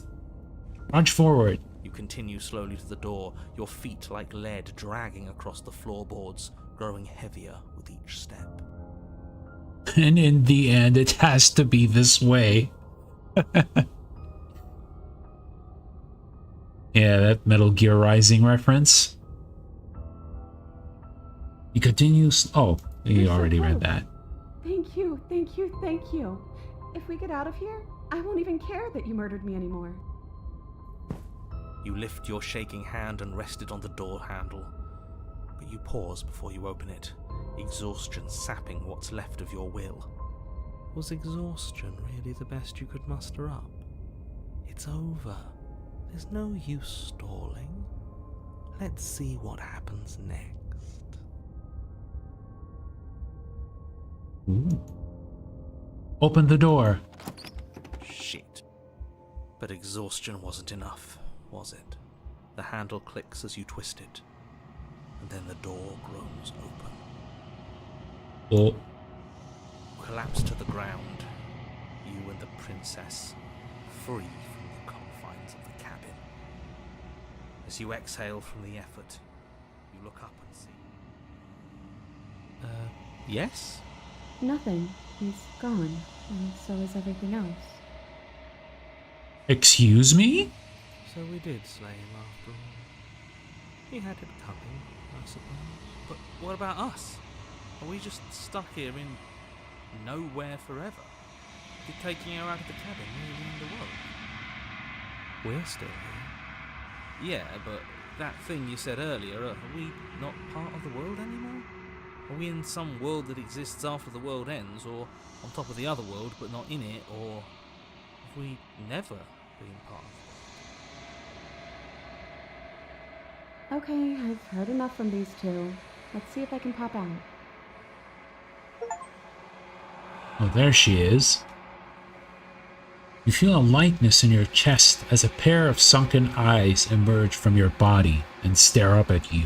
Punch forward. You continue slowly to the door, your feet like lead dragging across the floorboards, growing heavier with each step. And in the end, it has to be this way. Yeah, that Metal Gear Rising reference. He continues. Oh, you already read that. Thank you, thank you, thank you. If we get out of here, I won't even care that you murdered me anymore. You lift your shaking hand and rest it on the door handle, but you pause before you open it, exhaustion sapping what's left of your will. Was exhaustion really the best you could muster up? It's over. There's no use stalling. Let's see what happens next. Ooh. Open the door. Shit. But exhaustion wasn't enough, was it? The handle clicks as you twist it, and then the door groans open. Oh. Collapse to the ground, you and the princess, free from the confines of the cabin. As you exhale from the effort, you look up and see... yes? Nothing. He's gone, and so is everything else. Excuse me? So we did slay him after all. He had it coming, I suppose. But what about us? Are we just stuck here in nowhere forever? You're taking her out of the cabin, nearly in the world. We're still here. Yeah, but that thing you said earlier, are we not part of the world anymore? Are we in some world that exists after the world ends, or on top of the other world but not in it, or have we never been part of it? Okay, I've heard enough from these two. Let's see if I can pop out. Oh, there she is. You feel a lightness in your chest as a pair of sunken eyes emerge from your body and stare up at you.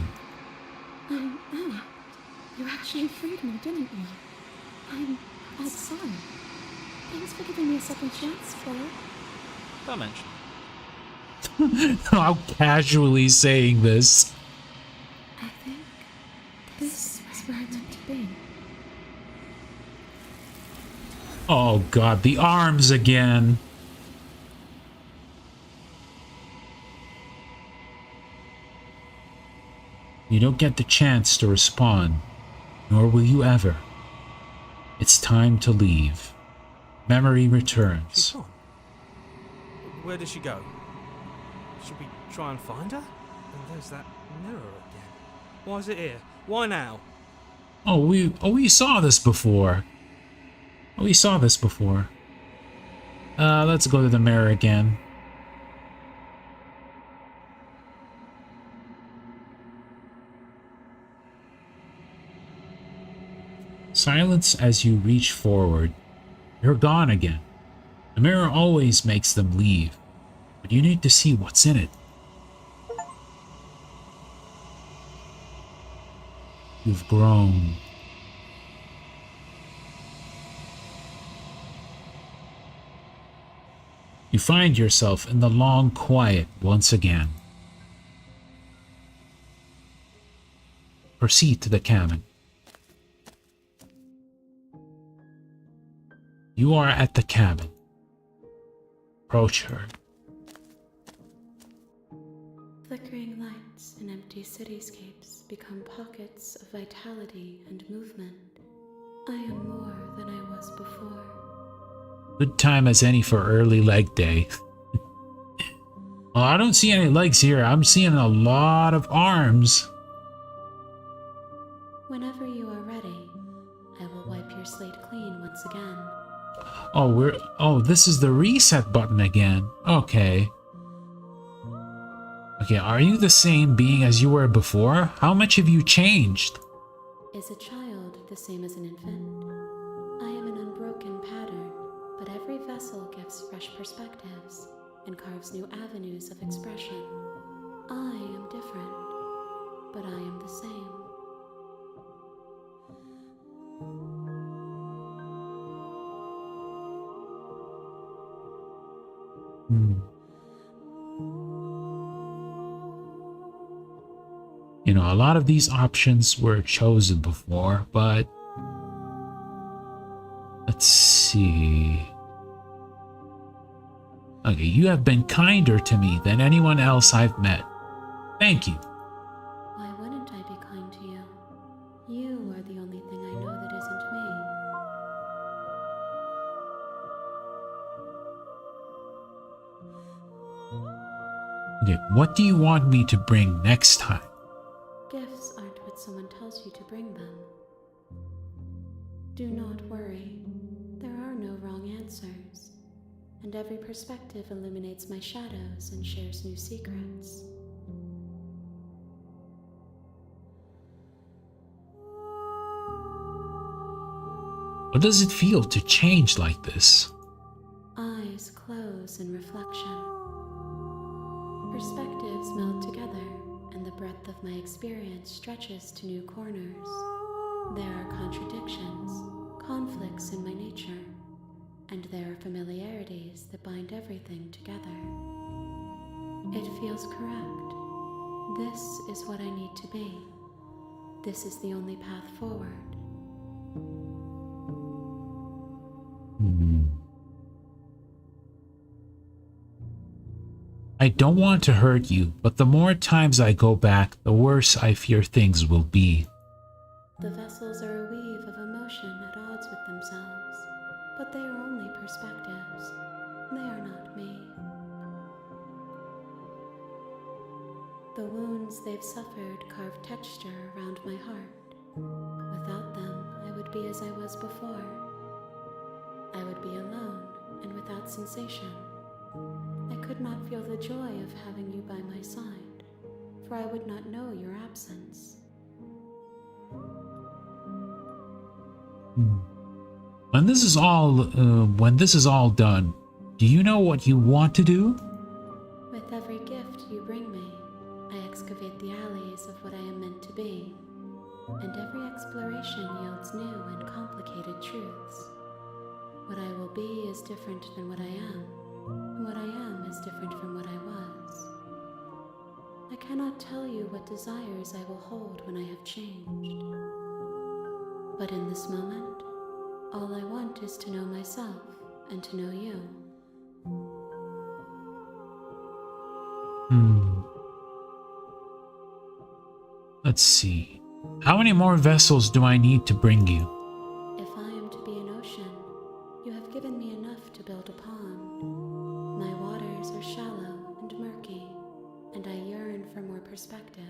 You actually freed me, didn't you? I'm sorry. Thanks for giving me a second chance, Philip. Don't mention it. How casually saying this. I think this is where I'm meant to be. Oh god, the arms again. You don't get the chance to respond, nor will you ever. It's time to leave. Memory She's returns. gone. Where did she go? Should we try and find her? And there's that mirror again. Why is it here? Why now? Oh, we saw this before. We saw this before. Let's go to the mirror again. Silence as you reach forward. You're gone again. The mirror always makes them leave, but you need to see what's in it. You've grown. You find yourself in the long quiet once again. Proceed to the cabin. You are at the cabin. Approach her. Flickering lights and empty cityscapes become pockets of vitality and movement. I am more than I was before. Good time as any for early leg day. Well, I don't see any legs here. I'm seeing a lot of arms. Whenever you are ready, I will wipe your slate clean once again. Oh, this is the reset button again. Okay. Okay, are you the same being as you were before? How much have you changed? Is a child the same as an infant? I am an unbroken pattern, but every vessel gives fresh perspectives and carves new avenues of expression. I am different, but I am the same. You know, a lot of these options were chosen before, but let's see. Okay, you have been kinder to me than anyone else I've met. Thank you. Why wouldn't I be kind to you? You are the only thing I know that isn't me. Okay, what do you want me to bring next time? Gifts aren't what someone tells you to bring them. Do not worry. There are no wrong answers. And every perspective illuminates my shadows and shares new secrets. What does it feel to change like this? Eyes close in reflection. Perspectives meld together, and the breadth of my experience stretches to new corners. There are contradictions, conflicts in my nature, and there are familiarities that bind everything together. It feels correct. This is what I need to be. This is the only path forward. I don't want to hurt you, but the more times I go back, the worse I fear things will be. The vessels are a weave of emotion at odds with themselves, but they are only perspectives. They are not me. The wounds they've suffered carve texture around my heart. Without them, I would be as I was before. I would be alone and without sensation. I could not feel the joy of having you by my side, for I would not know your absence. When this is all done, do you know what you want to do? With every gift you bring me, I excavate the alleys of what I am meant to be, and every exploration yields new and complicated truths. What I will be is different than what I am, and what I am is different from what I was. I cannot tell you what desires I will hold when I have changed. But in this moment, all I want is to know myself and to know you. Let's see. How many more vessels do I need to bring you? If I am to be an ocean, you have given me enough to build a pond. My waters are shallow and murky, and I yearn for more perspective.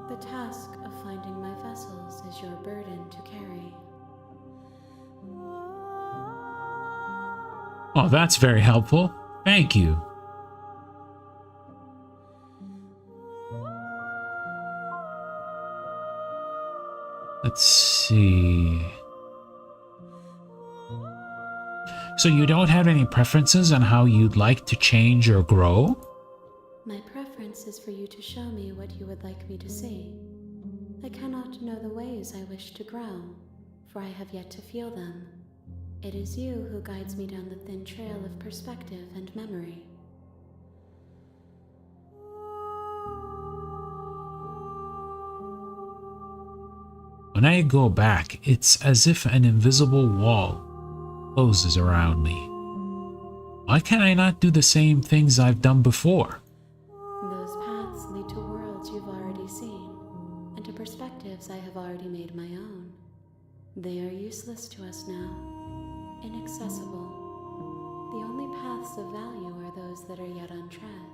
The task of finding my vessels is your burden to carry. Oh, that's very helpful. Thank you. Let's see. So you don't have any preferences on how you'd like to change or grow? My preference is for you to show me what you would like me to see. I cannot know the ways I wish to grow, for I have yet to feel them. It is you who guides me down the thin trail of perspective and memory. When I go back, it's as if an invisible wall closes around me. Why can I not do the same things I've done before? Those paths lead to worlds you've already seen, and to perspectives I have already made my own. They are useless to us now, inaccessible. The only paths of value are those that are yet untread.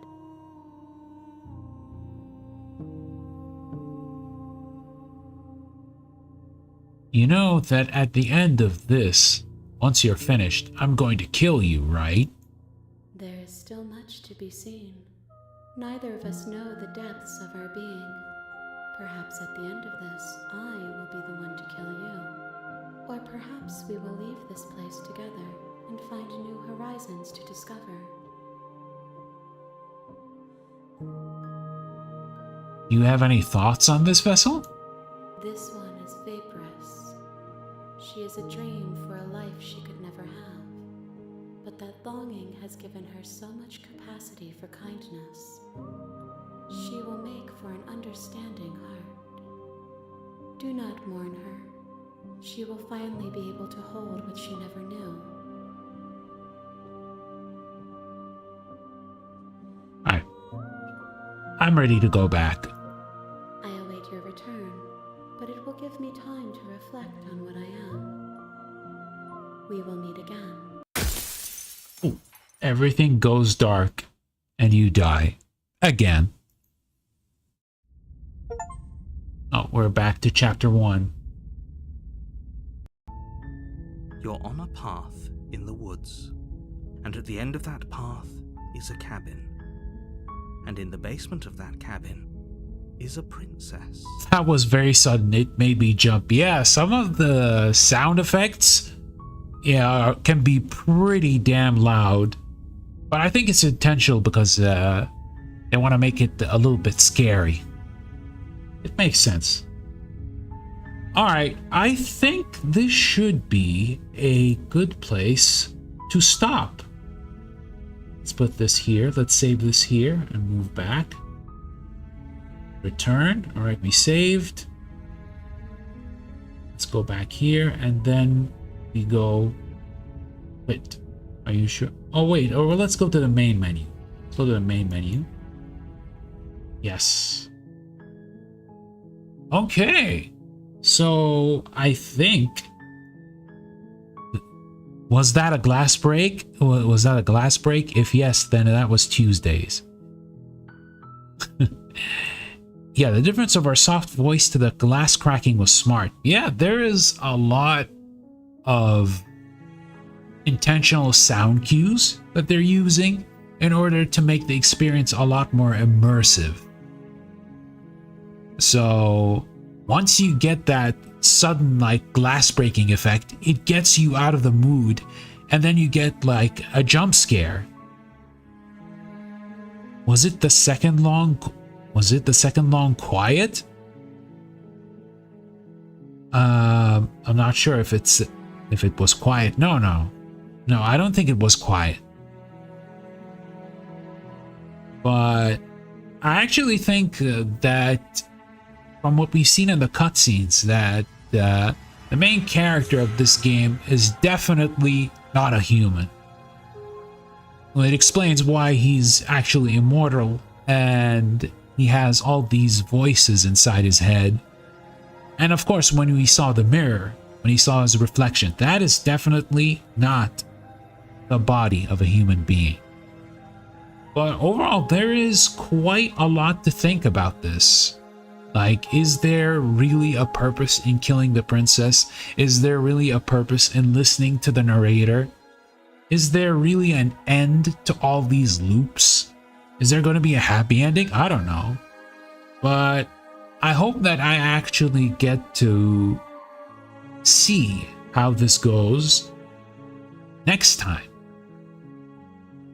You know that at the end of this, once you're finished, I'm going to kill you, right? There is still much to be seen. Neither of us know the depths of our being. Perhaps at the end of this, I will be the one to kill you. Or perhaps we will leave this place together and find new horizons to discover. You have any thoughts on this vessel? This one is vaporous. She is a dream for a life she could never have. But that longing has given her so much capacity for kindness. She will make for an understanding heart. Do not mourn her. She will finally be able to hold what she never knew. I'm ready to go back. I await your return, but it will give me time to reflect on what I am. We will meet again. Ooh, everything goes dark and you die. Again. Oh, we're back to chapter 1. You're on a path in the woods, and at the end of that path is a cabin. And in the basement of that cabin is a princess. That was very sudden. It made me jump. Yeah, some of the sound effects, yeah, can be pretty damn loud. But I think it's intentional because they want to make it a little bit scary. It makes sense. Alright, I think this should be a good place to stop. Let's put this here. Let's save this here and move back. Return. Alright, we saved. Let's go back here and then we go... Wait, are you sure? Oh wait, or let's go to the main menu. Let's go to the main menu. Yes. Okay. So I think... Was that a glass break? Was that a glass break? If yes, then that was Tuesdays. Yeah, the difference of our soft voice to the glass cracking was smart. Yeah, there is a lot of intentional sound cues that they're using in order to make the experience a lot more immersive. So once you get that sudden like glass breaking effect, it gets you out of the mood, and then you get like a jump scare. Was it the second long quiet? I'm not sure if it was quiet. No, I don't think it was quiet. But I actually think that from what we've seen in the cutscenes, that the main character of this game is definitely not a human. Well, it explains why he's actually immortal and he has all these voices inside his head. And of course, when we saw the mirror, when he saw his reflection, that is definitely not the body of a human being. But overall, there is quite a lot to think about this. Like, is there really a purpose in killing the princess? Is there really a purpose in listening to the narrator? Is there really an end to all these loops? Is there going to be a happy ending? I don't know. But I hope that I actually get to see how this goes next time.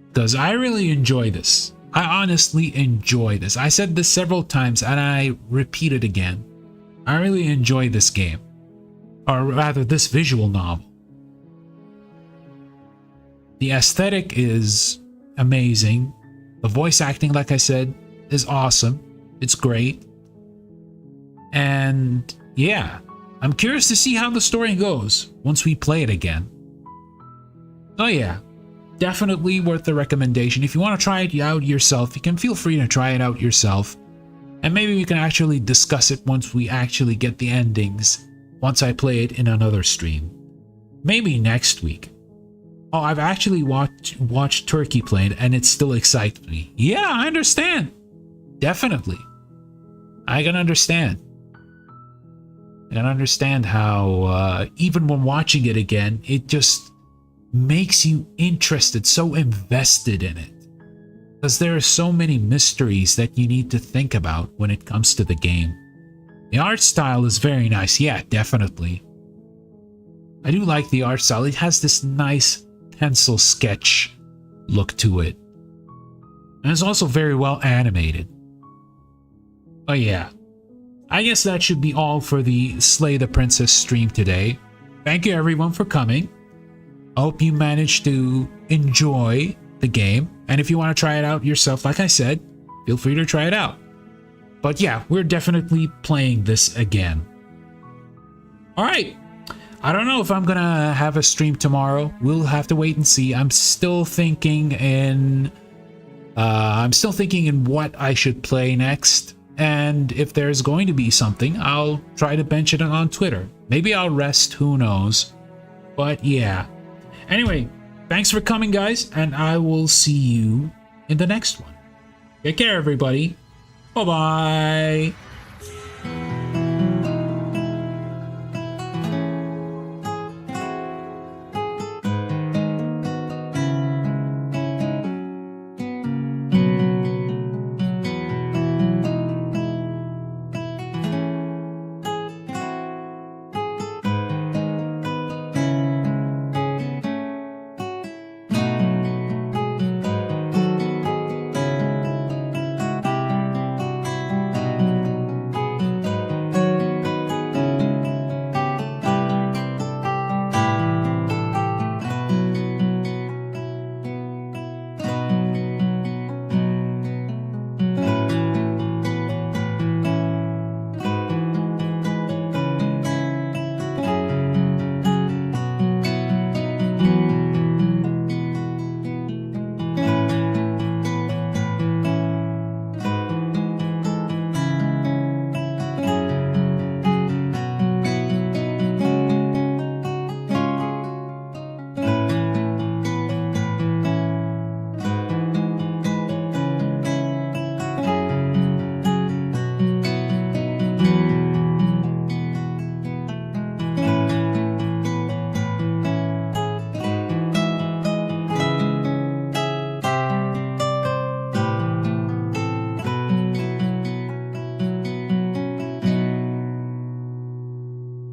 Because I really enjoy this. I honestly enjoy this. I said this several times and I repeat it again. I really enjoy this game. Or rather, this visual novel. The aesthetic is amazing. The voice acting, like I said, is awesome. It's great. And yeah, I'm curious to see how the story goes once we play it again. So yeah, definitely worth the recommendation. If you want to try it out yourself, you can feel free to try it out yourself. And maybe we can actually discuss it once we actually get the endings, once I play it in another stream. Maybe next week. Oh, I've actually watched Turkey play it and it still excites me. Yeah, I understand. Definitely. I can understand. And I understand how, even when watching it again, it just makes you interested, so invested in it. Because there are so many mysteries that you need to think about when it comes to the game. The art style is very nice, yeah, definitely. I do like the art style. It has this nice pencil sketch look to it. And it's also very well animated. But yeah, I guess that should be all for the Slay the Princess stream today. Thank you everyone for coming. I hope you managed to enjoy the game. And if you want to try it out yourself, like I said, feel free to try it out. But yeah, we're definitely playing this again. Alright. I don't know if I'm gonna have a stream tomorrow. We'll have to wait and see. I'm still thinking in what I should play next. And if there's going to be something, I'll try to mention it on Twitter. Maybe I'll rest, who knows. But yeah. Anyway, thanks for coming, guys, and I will see you in the next one. Take care, everybody. Bye-bye.